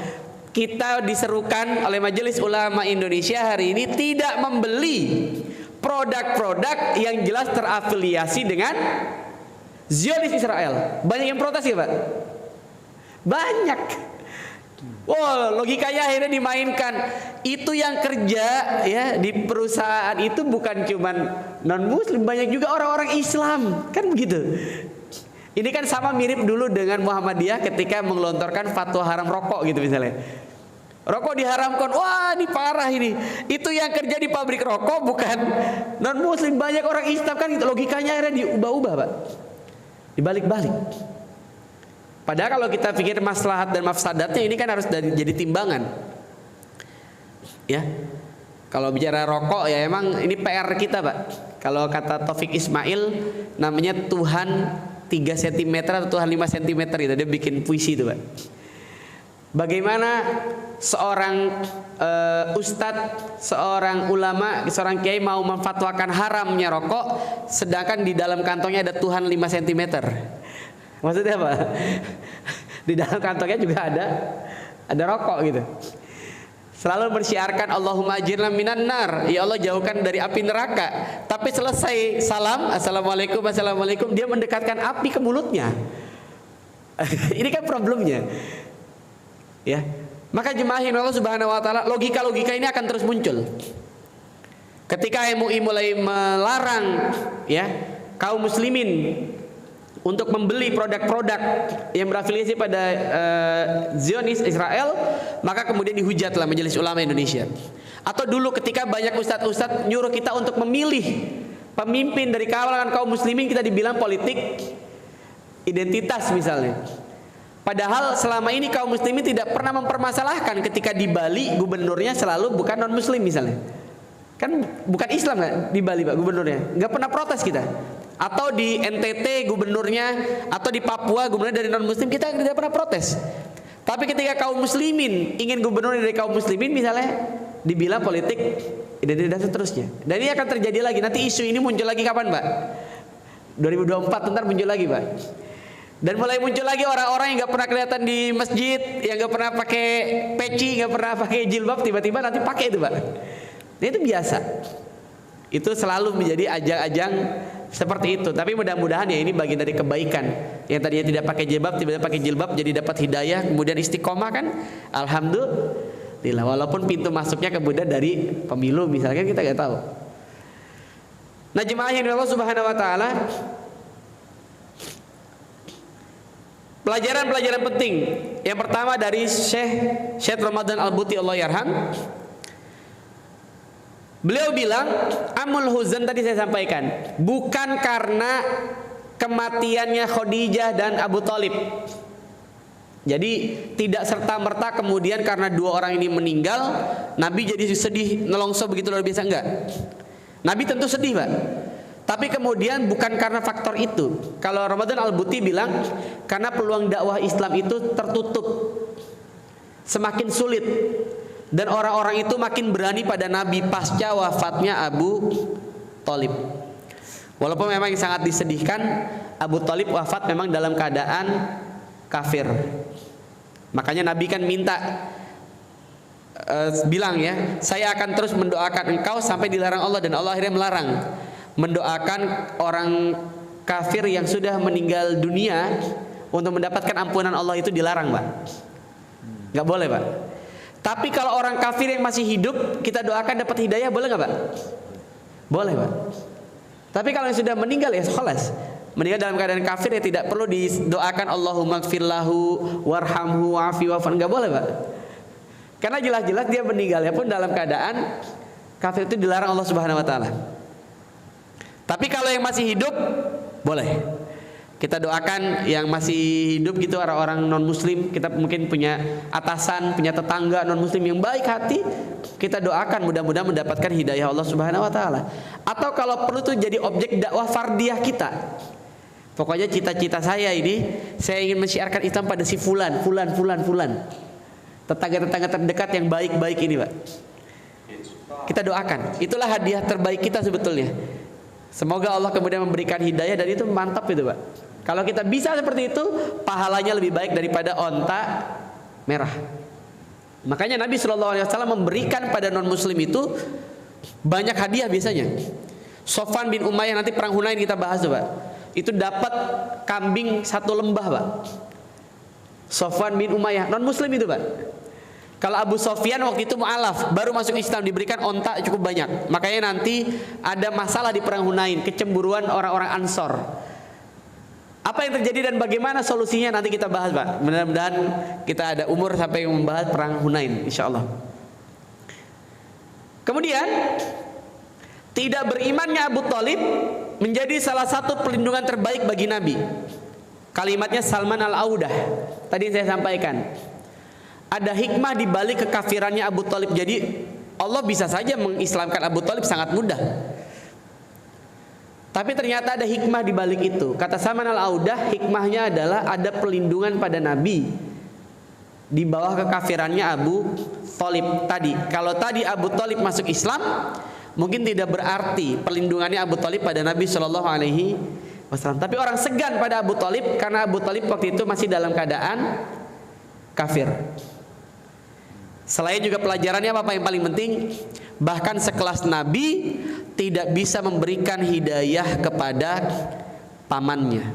Kita diserukan oleh Majelis Ulama Indonesia hari ini tidak membeli produk-produk yang jelas terafiliasi dengan Zionis Israel. Banyak yang protes ya Pak? Banyak. Oh, logikanya akhirnya dimainkan. Itu yang kerja ya di perusahaan itu bukan cuman non muslim, banyak juga orang-orang Islam. Kan begitu. Ini kan sama mirip dulu dengan Muhammadiyah ketika menggelontorkan fatwa haram rokok gitu misalnya. Rokok diharamkan, wah ini parah ini. Itu yang kerja di pabrik rokok bukan non muslim, banyak orang Islam kan gitu. Logikanya akhirnya diubah-ubah Pak. Dibalik-balik. Padahal kalau kita pikir maslahat dan mafsadatnya ini kan harus jadi timbangan. Ya. Kalau bicara rokok ya emang ini PR kita Pak. Kalau kata Taufik Ismail namanya Tuhan 3 cm atau Tuhan 5 cm itu, dia bikin puisi itu Pak. Bagaimana seorang ustadz, seorang ulama, seorang kiai mau memfatwakan haramnya rokok, sedangkan di dalam kantongnya ada Tuhan 5 cm. Maksudnya apa? Di dalam kantongnya juga ada rokok gitu. Selalu bersyiarkan Allahumma ajirna minan nar, ya Allah jauhkan dari api neraka. Tapi selesai salam, assalamualaikum, assalamualaikum, dia mendekatkan api ke mulutnya. Ini kan problemnya. Ya. Maka jemaah yang Allah Subhanahu wa taala, logika-logika ini akan terus muncul. Ketika MUI mulai melarang ya kaum muslimin untuk membeli produk-produk yang berafiliasi pada Zionis Israel, maka kemudian dihujatlah Majelis Ulama Indonesia. Atau dulu ketika banyak ustadz-ustadz nyuruh kita untuk memilih pemimpin dari kalangan kaum muslimin, kita dibilang politik identitas misalnya. Padahal selama ini kaum muslimin tidak pernah mempermasalahkan ketika di Bali gubernurnya selalu bukan non muslim misalnya. Kan bukan Islam nggak di Bali Pak gubernurnya, nggak pernah protes kita. Atau di NTT gubernurnya, atau di Papua gubernurnya dari non muslim, kita tidak pernah protes. Tapi ketika kaum muslimin ingin gubernur dari kaum muslimin misalnya, dibilang politik identitas seterusnya. Dan ini akan terjadi lagi. Nanti isu ini muncul lagi kapan Pak? 2024 ntar muncul lagi Pak. Dan mulai muncul lagi orang-orang yang nggak pernah kelihatan di masjid, yang nggak pernah pakai peci, nggak pernah pakai jilbab, tiba-tiba nanti pakai itu Pak. Nah, itu biasa. Itu selalu menjadi ajang-ajang seperti itu. Tapi mudah-mudahan ya ini bagian dari kebaikan. Yang tadinya tidak pakai jilbab tiba-tiba pakai jilbab, jadi dapat hidayah, kemudian istiqomah kan. Alhamdulillah. Walaupun pintu masuknya kemudian dari pemilu misalnya, kita nggak tahu. Nah jemaah yang Allah Subhanahu wa taala, pelajaran-pelajaran penting. Yang pertama dari Syekh Ramadan Al-Buti Allah yarham. Beliau bilang, amul huzan tadi saya sampaikan, bukan karena kematiannya Khadijah dan Abu Thalib. Jadi tidak serta-merta kemudian karena dua orang ini meninggal, Nabi jadi sedih, nelongso begitu luar biasa, enggak. Nabi tentu sedih Pak. Tapi kemudian bukan karena faktor itu. Kalau Ramadan Al-Buti bilang, karena peluang dakwah Islam itu tertutup, semakin sulit. Dan orang-orang itu makin berani pada Nabi pasca wafatnya Abu Thalib. Walaupun memang sangat disedihkan, Abu Thalib wafat memang dalam keadaan kafir. Makanya Nabi kan minta bilang ya, saya akan terus mendoakan engkau sampai dilarang Allah, dan Allah akhirnya melarang. Mendoakan orang kafir yang sudah meninggal dunia untuk mendapatkan ampunan Allah itu dilarang Pak. Gak boleh Pak. Tapi kalau orang kafir yang masih hidup kita doakan dapat hidayah, boleh nggak Pak? Boleh Pak. Tapi kalau yang sudah meninggal ya khalas. Meninggal dalam keadaan kafir ya tidak perlu didoakan Allahumma gfirlahu warhamhu wa'afi wa'fan, nggak boleh Pak. Karena jelas-jelas dia meninggalnya pun dalam keadaan kafir, itu dilarang Allah Subhanahu wa taala. Tapi kalau yang masih hidup boleh. Kita doakan yang masih hidup gitu, orang-orang non muslim, kita mungkin punya atasan, punya tetangga non muslim yang baik hati, kita doakan mudah-mudahan mendapatkan hidayah Allah Subhanahu wa taala. Atau kalau perlu tuh jadi objek dakwah fardiyah kita. Pokoknya cita-cita saya ini, saya ingin mensiarkan Islam pada si fulan. Tetangga-tetangga terdekat yang baik-baik ini Pak. Kita doakan. Itulah hadiah terbaik kita sebetulnya. Semoga Allah kemudian memberikan hidayah, dan itu mantap itu Pak. Kalau kita bisa seperti itu, pahalanya lebih baik daripada onta merah. Makanya Nabi SAW memberikan pada non muslim itu banyak hadiah biasanya. Sofwan bin Umayyah, nanti perang Hunain kita bahas Pak. Itu dapat kambing 1 lembah Pak. Sofwan bin Umayyah, non muslim itu Pak. Kalau Abu Sofyan waktu itu mu'alaf, baru masuk Islam, diberikan onta cukup banyak. Makanya nanti ada masalah di perang Hunain, kecemburuan orang-orang Ansor. Apa yang terjadi dan bagaimana solusinya nanti kita bahas Pak. Mudah-mudahan kita ada umur sampai membahas perang Hunain, insya Allah. Kemudian tidak berimannya Abu Thalib menjadi salah satu perlindungan terbaik bagi Nabi. Kalimatnya Salman Al-Audah tadi saya sampaikan. Ada hikmah di balik kekafirannya Abu Thalib. Jadi Allah bisa saja mengislamkan Abu Thalib sangat mudah. Tapi ternyata ada hikmah di balik itu. Kata Salman Al-Audah, hikmahnya adalah ada perlindungan pada Nabi di bawah kekafirannya Abu Thalib tadi. Kalau tadi Abu Thalib masuk Islam, mungkin tidak berarti perlindungannya Abu Thalib pada Nabi Shallallahu Alaihi Wasallam. Tapi orang segan pada Abu Thalib karena Abu Thalib waktu itu masih dalam keadaan kafir. Selain juga pelajarannya apa yang paling penting, bahkan sekelas Nabi tidak bisa memberikan hidayah kepada pamannya.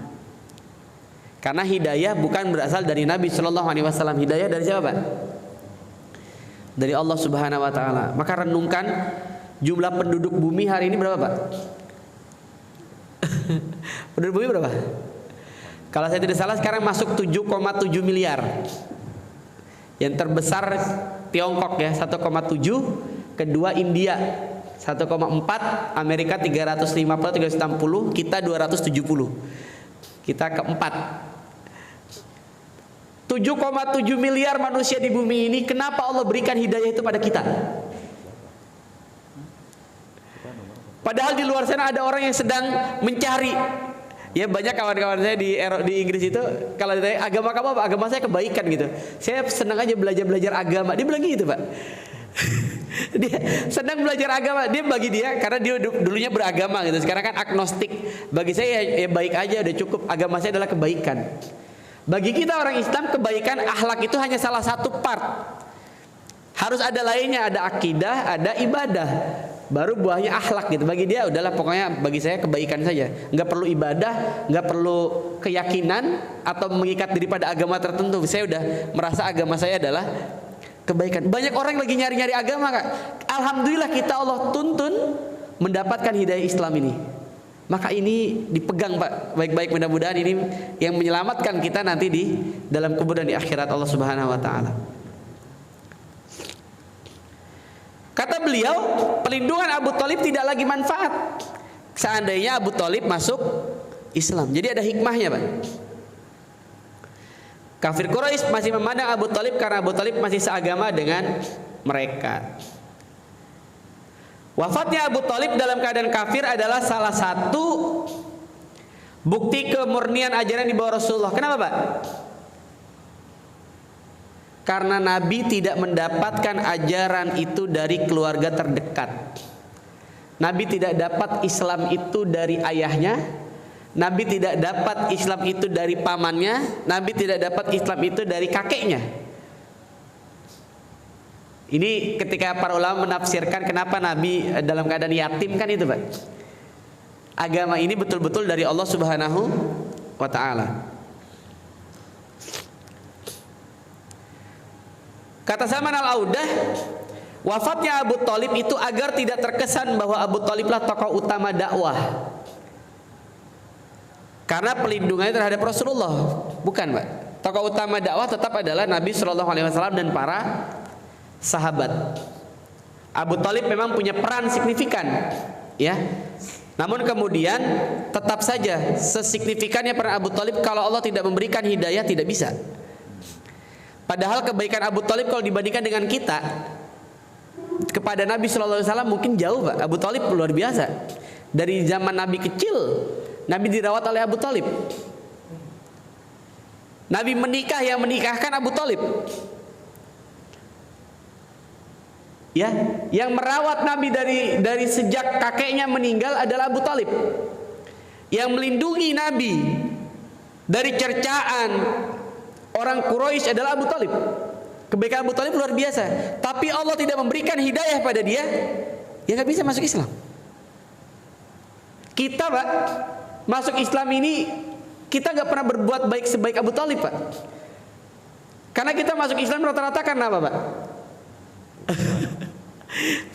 Karena hidayah bukan berasal dari Nabi Shallallahu Alaihi Wasallam. Hidayah dari siapa Pak? Dari Allah Subhanahu Wa Taala. Maka renungkan jumlah penduduk bumi hari ini berapa Pak? Penduduk bumi berapa? Kalau saya tidak salah sekarang masuk 7,7 miliar. Yang terbesar Tiongkok ya 1,7, kedua India 1,4, Amerika 350 360, kita 270. Kita keempat. 7,7 miliar manusia di bumi ini, kenapa Allah berikan hidayah itu pada kita? Padahal di luar sana ada orang yang sedang mencari. Ya banyak kawan-kawan saya di Inggris itu, kalau ditanya agama kamu apa? Agama saya kebaikan gitu. Saya senang aja belajar agama. Dia bilang gitu Pak. Dia senang belajar agama. Dia bagi dia, karena dia dulunya beragama gitu. Sekarang kan agnostik. Bagi saya ya baik aja, udah cukup. Agama saya adalah kebaikan. Bagi kita orang Islam, kebaikan akhlak itu hanya salah satu part. Harus ada lainnya, ada akidah, ada ibadah. Baru buahnya akhlak gitu. Bagi dia udahlah, pokoknya bagi saya kebaikan saja. Nggak perlu ibadah, nggak perlu keyakinan atau mengikat diri pada agama tertentu. Saya udah merasa agama saya adalah kebaikan. Banyak orang lagi nyari-nyari agama Kak. Alhamdulillah kita Allah tuntun mendapatkan hidayah Islam ini. Maka ini dipegang Pak baik-baik, mudah-mudahan ini yang menyelamatkan kita nanti di dalam kubur dan di akhirat Allah Subhanahu Wa Taala. Kata beliau, pelindungan Abu Thalib tidak lagi manfaat seandainya Abu Thalib masuk Islam. Jadi ada hikmahnya Pak. Kafir Quraisy masih memandang Abu Thalib karena Abu Thalib masih seagama dengan mereka. Wafatnya Abu Thalib dalam keadaan kafir adalah salah satu bukti kemurnian ajaran di bawah Rasulullah. Kenapa Pak? Karena Nabi tidak mendapatkan ajaran itu dari keluarga terdekat. Nabi tidak dapat Islam itu dari ayahnya. Nabi tidak dapat Islam itu dari pamannya. Nabi tidak dapat Islam itu dari kakeknya. Ini ketika para ulama menafsirkan kenapa Nabi dalam keadaan yatim kan itu Pak. Agama ini betul-betul dari Allah Subhanahu Wa Ta'ala. Kata Salman Al-Audah, wafatnya Abu Thalib itu agar tidak terkesan bahwa Abu Thalib lah tokoh utama dakwah. Karena pelindungannya terhadap Rasulullah. Bukan Pak. Tokoh utama dakwah tetap adalah Nabi SAW dan para sahabat. Abu Thalib memang punya peran signifikan, ya. Namun kemudian tetap saja sesignifikannya peran Abu Thalib, kalau Allah tidak memberikan hidayah tidak bisa. Padahal kebaikan Abu Thalib kalau dibandingkan dengan kita kepada Nabi SAW mungkin jauh Pak. Abu Thalib luar biasa. Dari zaman Nabi kecil, Nabi dirawat oleh Abu Thalib. Nabi menikah, yang menikahkan Abu Thalib. Ya, yang merawat Nabi dari sejak kakeknya meninggal adalah Abu Talib. Yang melindungi Nabi dari cercaan orang Quraisy adalah Abu Talib. Kebaikan Abu Talib luar biasa. Tapi Allah tidak memberikan hidayah pada dia, ya nggak bisa masuk Islam. Kita, Pak, masuk Islam ini kita nggak pernah berbuat baik sebaik Abu Talib, Pak. Karena kita masuk Islam rata-rata karena apa, Pak?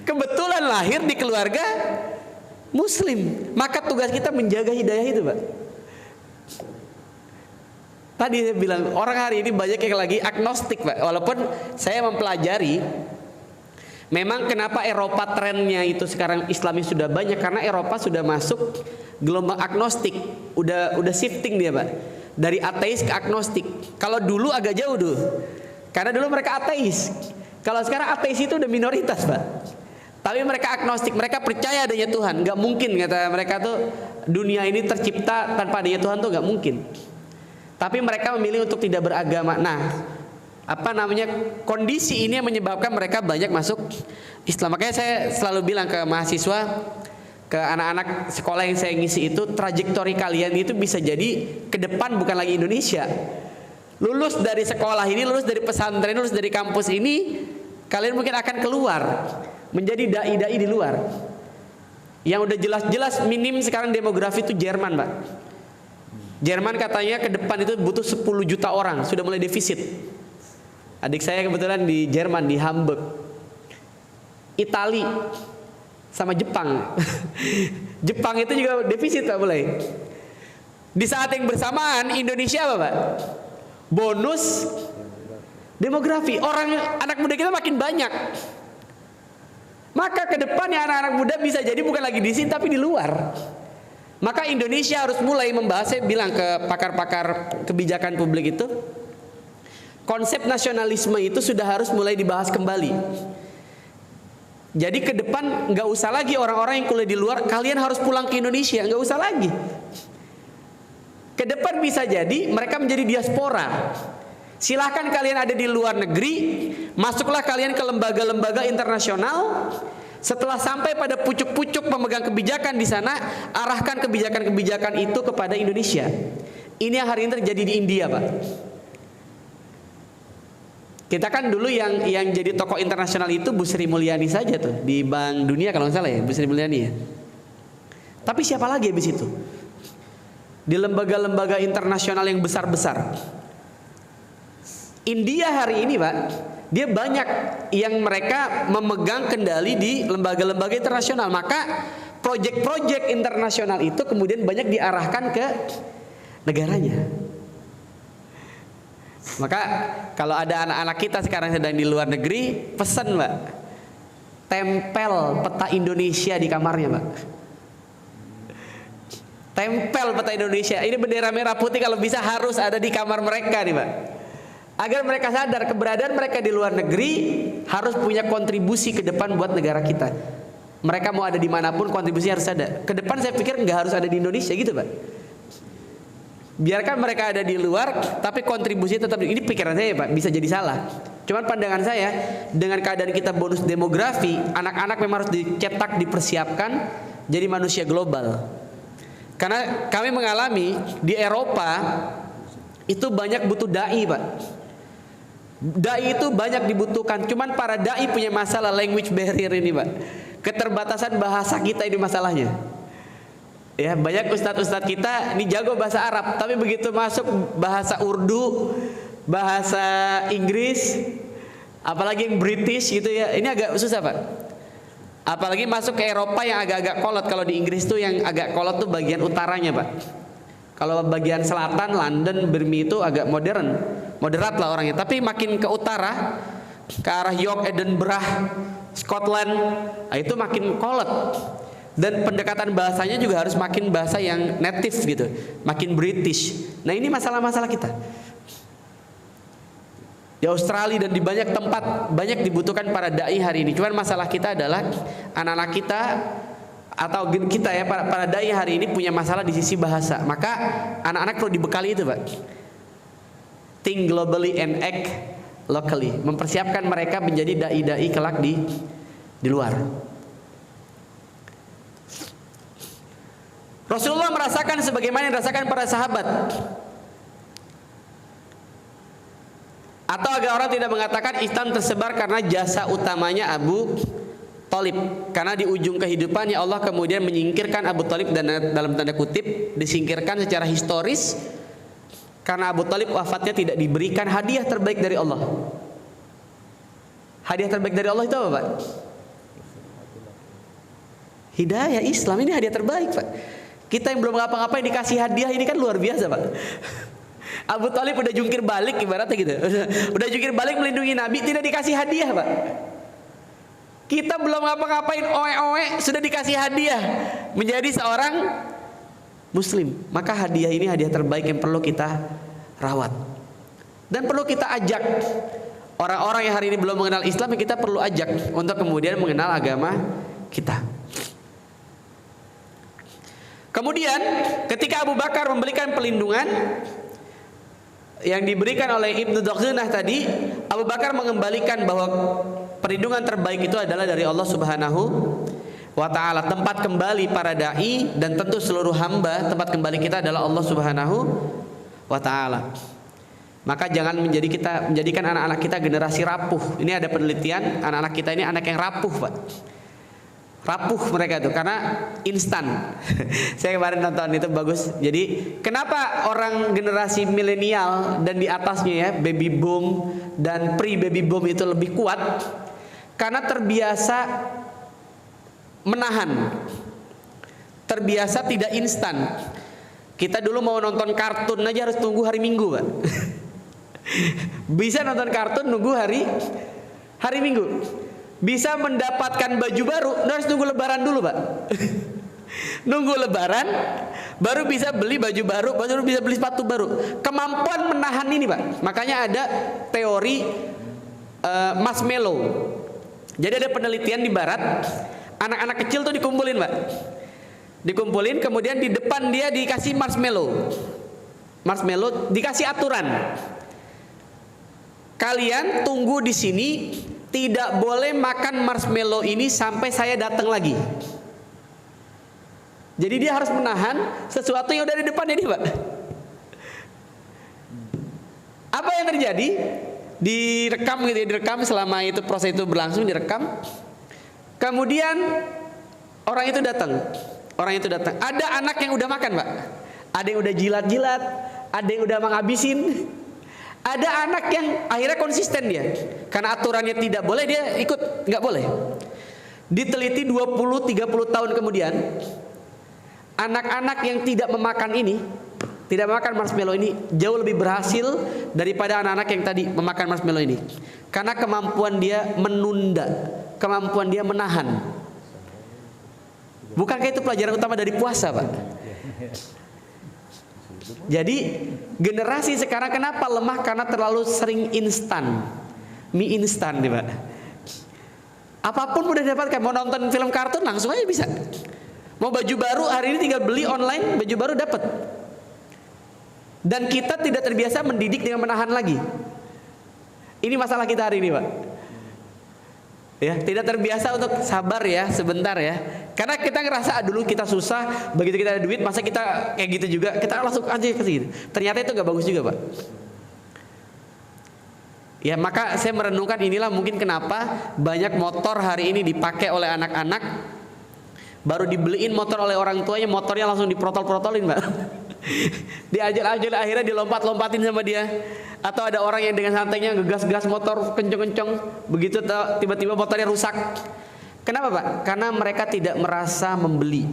Kebetulan lahir di keluarga Muslim, maka tugas kita menjaga hidayah itu, Pak. Tadi saya bilang orang hari ini banyak yang lagi agnostik, Pak. Walaupun saya mempelajari, memang kenapa Eropa trennya itu sekarang Islamis sudah banyak, karena Eropa sudah masuk gelombang agnostik, udah shifting dia, Pak, dari ateis ke agnostik. Kalau dulu agak jauh dulu, karena dulu mereka ateis. Kalau sekarang ateis itu udah minoritas, Pak. Tapi mereka agnostik, mereka percaya adanya Tuhan. Gak mungkin, kata mereka tuh, dunia ini tercipta tanpa adanya Tuhan tuh gak mungkin. Tapi mereka memilih untuk tidak beragama. Nah, kondisi ini yang menyebabkan mereka banyak masuk Islam. Makanya saya selalu bilang ke mahasiswa, ke anak-anak sekolah yang saya ngisi itu, trajektori kalian itu bisa jadi ke depan bukan lagi Indonesia. Lulus dari sekolah ini, lulus dari pesantren, lulus dari kampus ini, kalian mungkin akan keluar menjadi dai-dai di luar. Yang udah jelas-jelas minim sekarang demografi itu Jerman, Pak. Jerman katanya ke depan itu butuh 10 juta orang, sudah mulai defisit. Adik saya kebetulan di Jerman, di Hamburg. Itali sama Jepang. Jepang itu juga defisit, Pak, mulai. Di saat yang bersamaan Indonesia apa, Pak? Bonus demografi, anak muda kita makin banyak. Maka ke depannya anak-anak muda bisa jadi bukan lagi di sini tapi di luar. Maka Indonesia harus mulai membahas, saya bilang ke pakar-pakar kebijakan publik itu, konsep nasionalisme itu sudah harus mulai dibahas kembali. Jadi ke depan nggak usah lagi orang-orang yang kuliah di luar, kalian harus pulang ke Indonesia, nggak usah lagi. Ke depan bisa jadi mereka menjadi diaspora. Silahkan kalian ada di luar negeri, masuklah kalian ke lembaga-lembaga internasional. Setelah sampai pada pucuk-pucuk pemegang kebijakan di sana, arahkan kebijakan-kebijakan itu kepada Indonesia. Ini yang hari ini terjadi di India, Pak. Kita kan dulu yang jadi tokoh internasional itu Bu Sri Mulyani saja tuh, di Bank Dunia kalau nggak salah ya, Bu Sri Mulyani ya. Tapi siapa lagi habis itu? Di lembaga-lembaga internasional yang besar-besar. India hari ini, Pak, dia banyak yang mereka memegang kendali di lembaga-lembaga internasional. Maka proyek-proyek internasional itu kemudian banyak diarahkan ke negaranya. Maka kalau ada anak-anak kita sekarang sedang di luar negeri, pesan, Mbak, tempel peta Indonesia di kamarnya, Mbak. Tempel peta Indonesia. Ini bendera merah putih kalau bisa harus ada di kamar mereka nih, Mbak. Agar mereka sadar keberadaan mereka di luar negeri harus punya kontribusi ke depan buat negara kita. Mereka mau ada dimanapun kontribusi harus ada. Ke depan saya pikir nggak harus ada di Indonesia gitu, Pak. Biarkan mereka ada di luar, tapi kontribusi tetap. Ini pikiran saya, Pak, bisa jadi salah. Cuman pandangan saya, dengan keadaan kita bonus demografi, anak-anak memang harus dicetak, dipersiapkan jadi manusia global. Karena kami mengalami di Eropa itu banyak butuh dai, Pak. Dai itu banyak dibutuhkan, cuman para dai punya masalah language barrier ini, Pak. Keterbatasan bahasa kita ini masalahnya. Ya, banyak ustadz-ustadz kita ini jago bahasa Arab, tapi begitu masuk bahasa Urdu, bahasa Inggris, apalagi yang British gitu ya, ini agak susah, Pak. Apalagi masuk ke Eropa yang agak-agak kolot. Kalau di Inggris tuh yang agak kolot tuh bagian utaranya, Pak. Kalau bagian selatan, London, Birmingham itu agak moderat lah orangnya. Tapi makin ke utara, ke arah York, Edinburgh, Scotland, itu makin kolot. Dan pendekatan bahasanya juga harus makin bahasa yang native gitu, makin British. Nah, ini masalah-masalah kita. Di Australia dan di banyak tempat banyak dibutuhkan para dai hari ini. Cuman masalah kita adalah anak-anak kita atau kita ya, para dai hari ini punya masalah di sisi bahasa. Maka anak-anak perlu dibekali itu, Pak. Think globally and act locally. Mempersiapkan mereka menjadi dai-dai kelak di di luar. Rasulullah merasakan sebagaimana yang dirasakan para sahabat. Atau agar orang tidak mengatakan Islam tersebar karena jasa utamanya Abu Thalib, karena di ujung kehidupannya Allah kemudian menyingkirkan Abu Thalib, dan dalam tanda kutip disingkirkan secara historis karena Abu Thalib wafatnya tidak diberikan hadiah terbaik dari Allah. Hadiah terbaik dari Allah itu apa, Pak? Hidayah Islam, ini hadiah terbaik, Pak. Kita yang belum ngapa-ngapain dikasih hadiah, ini kan luar biasa, Pak. Abu Thalib udah jungkir balik ibaratnya gitu. Udah jungkir balik melindungi Nabi, tidak dikasih hadiah, Pak. Kita belum ngapa-ngapain, oe-oe sudah dikasih hadiah menjadi seorang muslim. Maka hadiah ini hadiah terbaik yang perlu kita rawat. Dan perlu kita ajak orang-orang yang hari ini belum mengenal Islam, kita perlu ajak untuk kemudian mengenal agama kita. Kemudian ketika Abu Bakar memberikan pelindungan yang diberikan oleh Ibnu Dughunah tadi, Abu Bakar mengembalikan bahwa perlindungan terbaik itu adalah dari Allah Subhanahu wa ta'ala. Tempat kembali para dai dan tentu seluruh hamba, tempat kembali kita adalah Allah Subhanahu wa ta'ala. Maka jangan menjadikan anak-anak kita generasi rapuh. Ini ada penelitian, anak-anak kita ini anak yang rapuh, Pak. Rapuh mereka itu karena instan. Saya kemarin nonton itu bagus. Jadi kenapa orang generasi milenial dan di atasnya ya, baby boom dan pre baby boom itu lebih kuat? Karena terbiasa menahan, terbiasa tidak instan. Kita dulu mau nonton kartun aja harus tunggu hari Minggu, Pak. Bisa nonton kartun nunggu hari Minggu. Bisa mendapatkan baju baru harus tunggu Lebaran dulu, Pak. Nunggu Lebaran baru bisa beli baju baru, baru bisa beli sepatu baru. Kemampuan menahan ini, Pak. Makanya ada teori marshmallow. Jadi ada penelitian di barat, anak-anak kecil tuh dikumpulin, Pak. Dikumpulin, kemudian di depan dia dikasih marshmallow. Marshmallow dikasih aturan. Kalian tunggu di sini, tidak boleh makan marshmallow ini sampai saya datang lagi. Jadi dia harus menahan sesuatu yang udah di depannya dia, Pak. Apa yang terjadi? Direkam gitu ya, direkam selama itu proses itu berlangsung, direkam. Kemudian orang itu datang. Ada anak yang udah makan, Pak. Ada yang udah jilat-jilat, ada yang udah menghabisin. Ada anak yang akhirnya konsisten dia. Karena aturannya tidak boleh, dia ikut, nggak boleh. Diteliti 20-30 tahun kemudian, anak-anak yang tidak memakan ini, tidak memakan marshmallow ini, jauh lebih berhasil daripada anak-anak yang tadi memakan marshmallow ini. Karena kemampuan dia menunda, kemampuan dia menahan. Bukankah itu pelajaran utama dari puasa, Pak? Jadi generasi sekarang kenapa lemah? Karena terlalu sering instan, mie instan nih, Pak. Apapun mudah didapatkan. Mau nonton film kartun langsung aja bisa. Mau baju baru hari ini tinggal beli online, baju baru dapat. Dan kita tidak terbiasa mendidik dengan menahan lagi. Ini masalah kita hari ini, Pak. Ya, tidak terbiasa untuk sabar ya, sebentar ya. Karena kita ngerasa dulu kita susah, begitu kita ada duit, masa kita kayak gitu juga, kita langsung aja ke situ. Ternyata itu nggak bagus juga, Pak. Ya, maka saya merenungkan inilah mungkin kenapa banyak motor hari ini dipakai oleh anak-anak, baru dibeliin motor oleh orang tuanya, motornya langsung diprotol-protolin, Pak. Diajak-ajak akhirnya dilompat-lompatin sama dia. Atau ada orang yang dengan santainya ngegas-gas motor kenceng-kenceng, begitu tiba-tiba motornya rusak. Kenapa, Pak? Karena mereka tidak merasa membeli.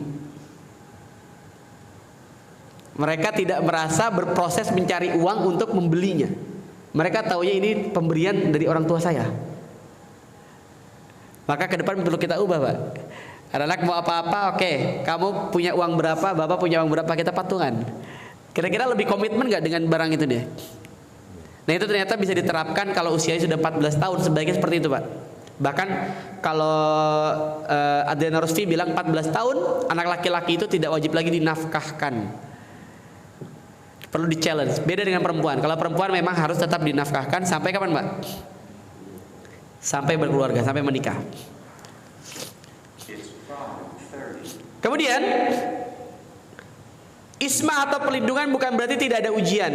Mereka tidak merasa berproses mencari uang untuk membelinya. Mereka taunya ini pemberian dari orang tua saya. Maka ke depan perlu kita ubah, Pak. Anak mau apa-apa, oke. Kamu punya uang berapa, Bapak punya uang berapa, kita patungan. Kira-kira lebih komitmen gak dengan barang itu deh? Nah itu ternyata bisa diterapkan kalau usianya sudah 14 tahun, sebaiknya seperti itu, Pak. Bahkan kalau Adriana Rusfi bilang 14 tahun anak laki-laki itu tidak wajib lagi dinafkahkan. Perlu di challenge. Beda dengan perempuan. Kalau perempuan memang harus tetap dinafkahkan sampai kapan, Pak? Sampai berkeluarga, sampai menikah. Kemudian ismah atau pelindungan bukan berarti tidak ada ujian.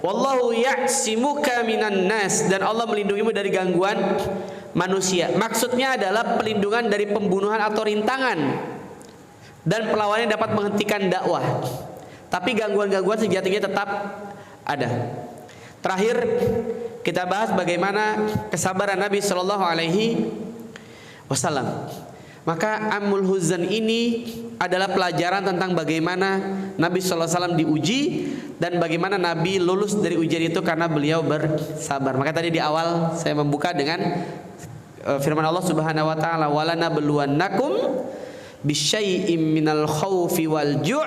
Wallahu ya'simuka minan nas, dan Allah melindungimu dari gangguan manusia. Maksudnya adalah pelindungan dari pembunuhan atau rintangan, dan perlawanan dapat menghentikan dakwah. Tapi gangguan-gangguan sejatinya tetap ada. Terakhir kita bahas bagaimana kesabaran Nabi Shallallahu Alaihi Wasallam. Maka Amul Huzan ini adalah pelajaran tentang bagaimana Nabi Shallallahu Alaihi Wasallam diuji dan bagaimana Nabi lulus dari ujian itu karena beliau bersabar. Maka tadi di awal saya membuka dengan firman Allah Subhanahu Wa Taala, walanabluwannakum bisyai'im minal khaufi wal ju'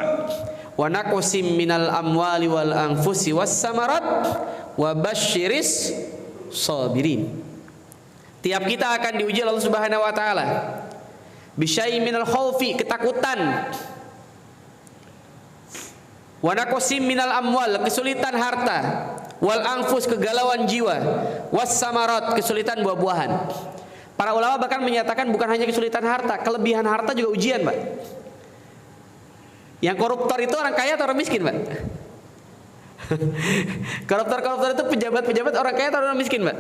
wa naqsim minal amwali wal anfusi was samarat wa basyiris sabirin. Tiap kita akan diuji Allah Subhanahu wa taala. Bisyai minal khaufi, ketakutan. Wa naqsim minal amwal, kesulitan harta. Wal anfus, kegalauan jiwa. Was samarat, kesulitan buah-buahan. Para ulama bahkan menyatakan bukan hanya kesulitan harta, kelebihan harta juga ujian, Pak. Yang koruptor itu orang kaya atau orang miskin, Pak? Koruptor itu pejabat-pejabat orang kaya atau orang miskin, Pak?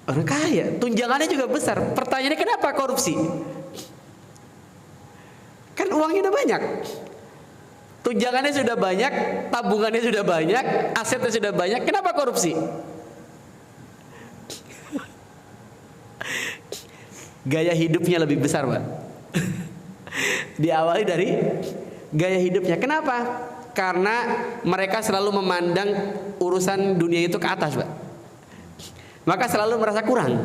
Orang kaya. Tunjangannya juga besar. Pertanyaannya kenapa korupsi? Kan uangnya udah banyak, tunjangannya sudah banyak, tabungannya sudah banyak, asetnya sudah banyak. Kenapa korupsi? Gaya hidupnya lebih besar, Pak. Diawali dari gaya hidupnya. Kenapa? Karena mereka selalu memandang urusan dunia itu ke atas, Pak. Maka selalu merasa kurang.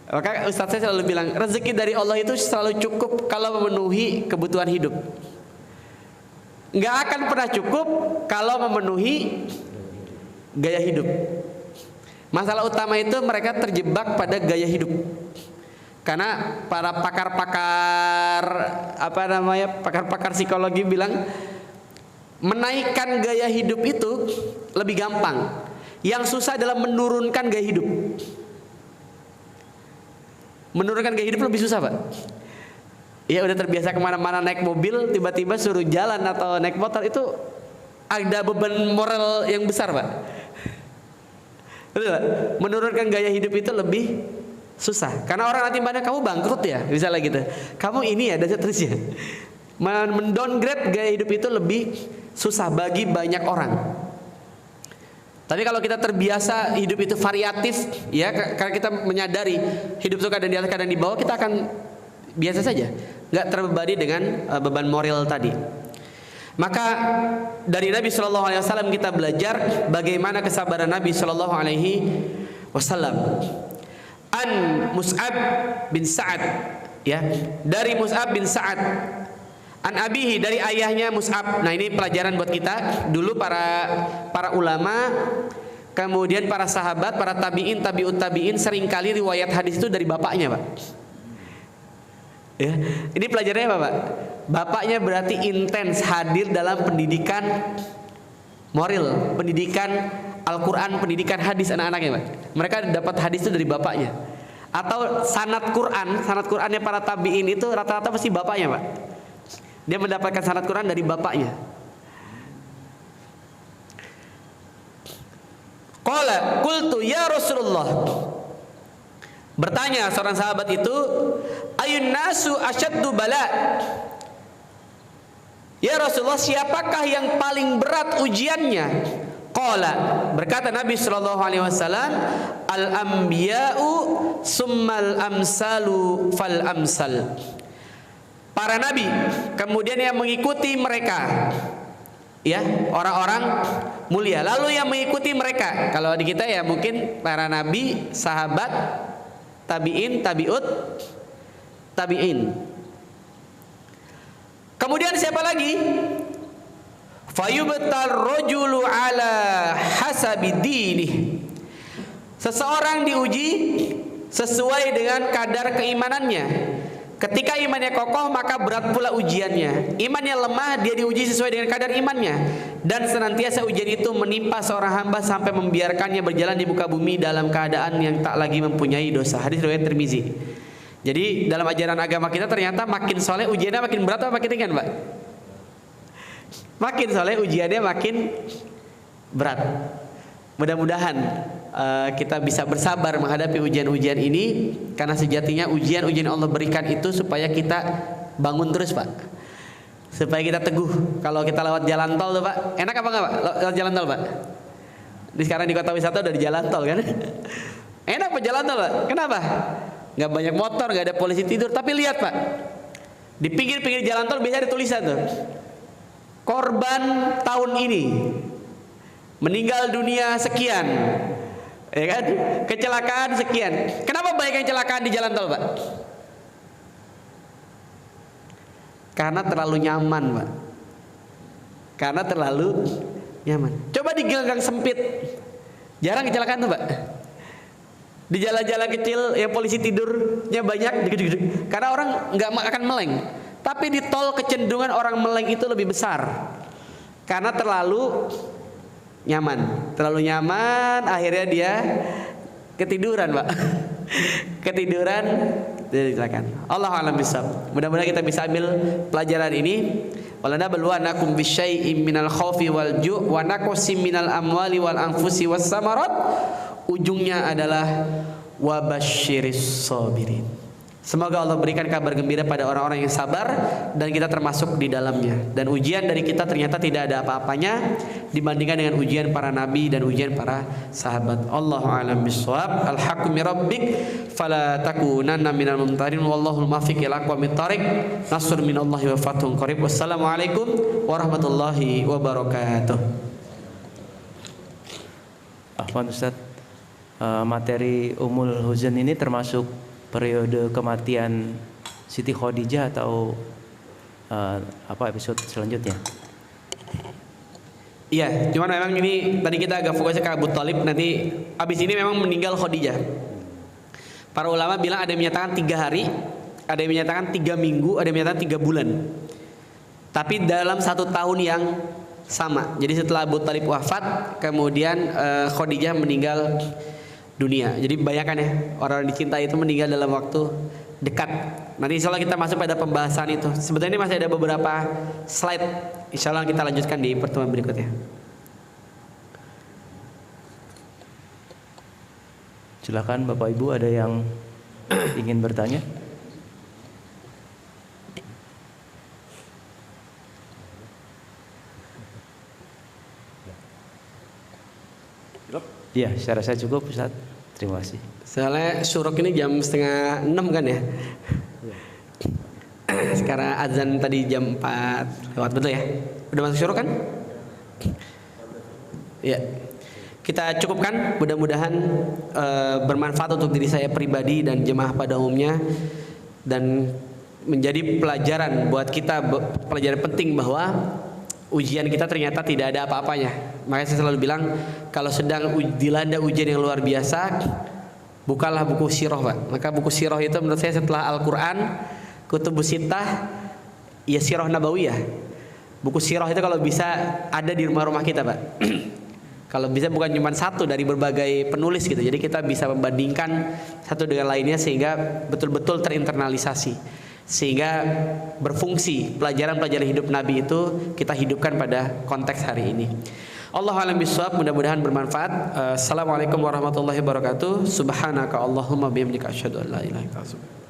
Maka Ustadz saya selalu bilang, rezeki dari Allah itu selalu cukup kalau memenuhi kebutuhan hidup. Nggak akan pernah cukup kalau memenuhi gaya hidup. Masalah utama itu mereka terjebak pada gaya hidup. Karena para pakar-pakar pakar-pakar psikologi bilang menaikkan gaya hidup itu lebih gampang. Yang susah adalah menurunkan gaya hidup. Menurunkan gaya hidup lebih susah, Pak. Ya udah terbiasa kemana-mana naik mobil, tiba-tiba suruh jalan atau naik motor, itu ada beban moral yang besar, Pak. Betul, Pak? Menurunkan gaya hidup itu lebih susah. Karena orang nanti pada kamu bangkrut ya, misalnya gitu. Kamu ini ya, dan seterusnya. Mendowngrade gaya hidup itu lebih susah bagi banyak orang. Tapi kalau kita terbiasa hidup itu variatif, ya, karena kita menyadari hidup itu kadang di atas, kadang di bawah, kita akan biasa saja, nggak terbebani dengan beban moral tadi. Maka dari Nabi Shallallahu Alaihi Wasallam kita belajar bagaimana kesabaran Nabi Shallallahu Alaihi Wasallam. An Mus'ab bin Sa'ad, ya, dari Mus'ab bin Sa'ad. An abihi, dari ayahnya Mus'ab. Nah, ini pelajaran buat kita. Dulu para ulama, kemudian para sahabat, para tabi'in, tabi'ut tabi'in, seringkali riwayat hadis itu dari bapaknya, Pak. Ya, ini pelajarannya apa, Pak? Bapaknya berarti intens hadir dalam pendidikan moral, pendidikan Al-Quran, pendidikan hadis anak-anaknya, Pak. Mereka dapat hadis itu dari bapaknya. Atau sanad Qurannya para tabi'in itu rata-rata pasti bapaknya, Pak. Dia mendapatkan sanad Quran dari bapaknya. Qala qultu ya Rasulullah. Bertanya seorang sahabat itu, ayun nasu asyaddu bala. Ya Rasulullah, siapakah yang paling berat ujiannya? Qala, berkata Nabi sallallahu alaihi wasallam, al anbiya'u summal amsalu fal amsal. Para nabi, kemudian yang mengikuti mereka, ya, orang-orang mulia, lalu yang mengikuti mereka. Kalau di kita ya mungkin para nabi, sahabat, tabi'in, tabi'ut tabi'in. Kemudian siapa lagi? Fayubtal rajulu ala hasabi dinih. Seseorang diuji sesuai dengan kadar keimanannya. Ketika imannya kokoh, maka berat pula ujiannya. Imannya lemah, dia diuji sesuai dengan kadar imannya. Dan senantiasa ujian itu menimpa seorang hamba sampai membiarkannya berjalan di muka bumi dalam keadaan yang tak lagi mempunyai dosa. Hadis riwayat Tirmizi. Jadi dalam ajaran agama kita ternyata makin soleh ujiannya makin berat atau makin ringan, Pak? Makin soleh ujiannya makin berat. Mudah-mudahan kita bisa bersabar menghadapi ujian-ujian ini, karena sejatinya ujian-ujian Allah berikan itu supaya kita bangun terus, Pak. Supaya kita teguh. Kalau kita lewat jalan tol tuh, Pak, enak apa enggak, Pak? Lewat jalan tol, Pak? Sekarang di kota wisata udah di jalan tol kan? Enak Pak jalan tol, Pak. Kenapa? Nggak banyak motor, nggak ada polisi tidur. Tapi lihat, Pak, di pinggir-pinggir jalan tol biasanya ada tulisan tuh, korban tahun ini meninggal dunia sekian, ya kan? Kecelakaan sekian. Kenapa banyak kecelakaan di jalan tol, Pak? Karena terlalu nyaman, Pak. Karena terlalu nyaman. Coba di gang-gang sempit, jarang kecelakaan tuh, Pak. Di jalan-jalan kecil yang polisi tidurnya banyak, karena orang nggak akan meleng. Tapi di tol kecenderungan orang meleng itu lebih besar, karena terlalu nyaman. Terlalu nyaman, akhirnya dia ketiduran, Pak. Ketiduran, silakan. Allah alam bisawab. Mudah-mudahan kita bisa ambil pelajaran ini. Walanabluwannakum bisyai'im minal khaufi wal ju' wa naqsim minal amwali wal anfusi was samarat. Ujungnya adalah wabasyiris sabirin. Semoga Allah berikan kabar gembira pada orang-orang yang sabar, dan kita termasuk di dalamnya. Dan ujian dari kita ternyata tidak ada apa-apanya dibandingkan dengan ujian para nabi dan ujian para sahabat. Allahu a'lam bishawab. Al-haqqu min rabbik fala takunanna minal mumtarin wallahul muwaffiq ila aqwamit thoriq. Nasrun minallahi wa fathun qarib. Wassalamualaikum warahmatullahi wabarakatuh. Afwan Ustaz, materi Ummul Huzn ini termasuk periode kematian Siti Khadijah atau apa episode selanjutnya? Iya, cuman memang ini tadi kita agak fokusnya ke Abu Thalib. Nanti abis ini memang meninggal Khadijah. Para ulama bilang ada yang menyatakan 3 hari, ada yang menyatakan 3 minggu, ada yang menyatakan 3 bulan. Tapi dalam 1 tahun yang sama. Jadi setelah Abu Thalib wafat, kemudian Khadijah meninggal dunia. Jadi bayangkan ya, orang dicintai itu meninggal dalam waktu dekat. Nanti insya Allah kita masuk pada pembahasan itu. Sebetulnya ini masih ada beberapa slide. Insya Allah kita lanjutkan di pertemuan berikutnya. Silakan Bapak Ibu, ada yang ingin bertanya? Iya, secara saya cukup Ustaz. Terima kasih. Soalnya syuruk ini jam 5:30 kan ya. Sekarang azan tadi jam 4 lewat, betul ya? Udah masuk syuruk kan? Ya. Kita cukupkan, mudah-mudahan bermanfaat untuk diri saya pribadi dan jemaah pada umumnya, dan menjadi pelajaran buat kita, pelajaran penting bahwa ujian kita ternyata tidak ada apa-apanya. Makanya saya selalu bilang, kalau sedang dilanda ujian yang luar biasa, bukalah buku sirah, Pak. Maka buku sirah itu menurut saya setelah Al-Quran, Kutubus Sittah, ya sirah nabawiyah. Buku sirah itu kalau bisa ada di rumah-rumah kita, Pak. Kalau bisa bukan cuma satu dari berbagai penulis gitu. Jadi kita bisa membandingkan satu dengan lainnya sehingga betul-betul terinternalisasi, sehingga berfungsi. Pelajaran-pelajaran hidup Nabi itu kita hidupkan pada konteks hari ini. Allahu a'lam bishawab, mudah-mudahan bermanfaat. Assalamualaikum warahmatullahi wabarakatuh. Subhanaka Allahumma bihamdika asyhadu an la ilaha illa anta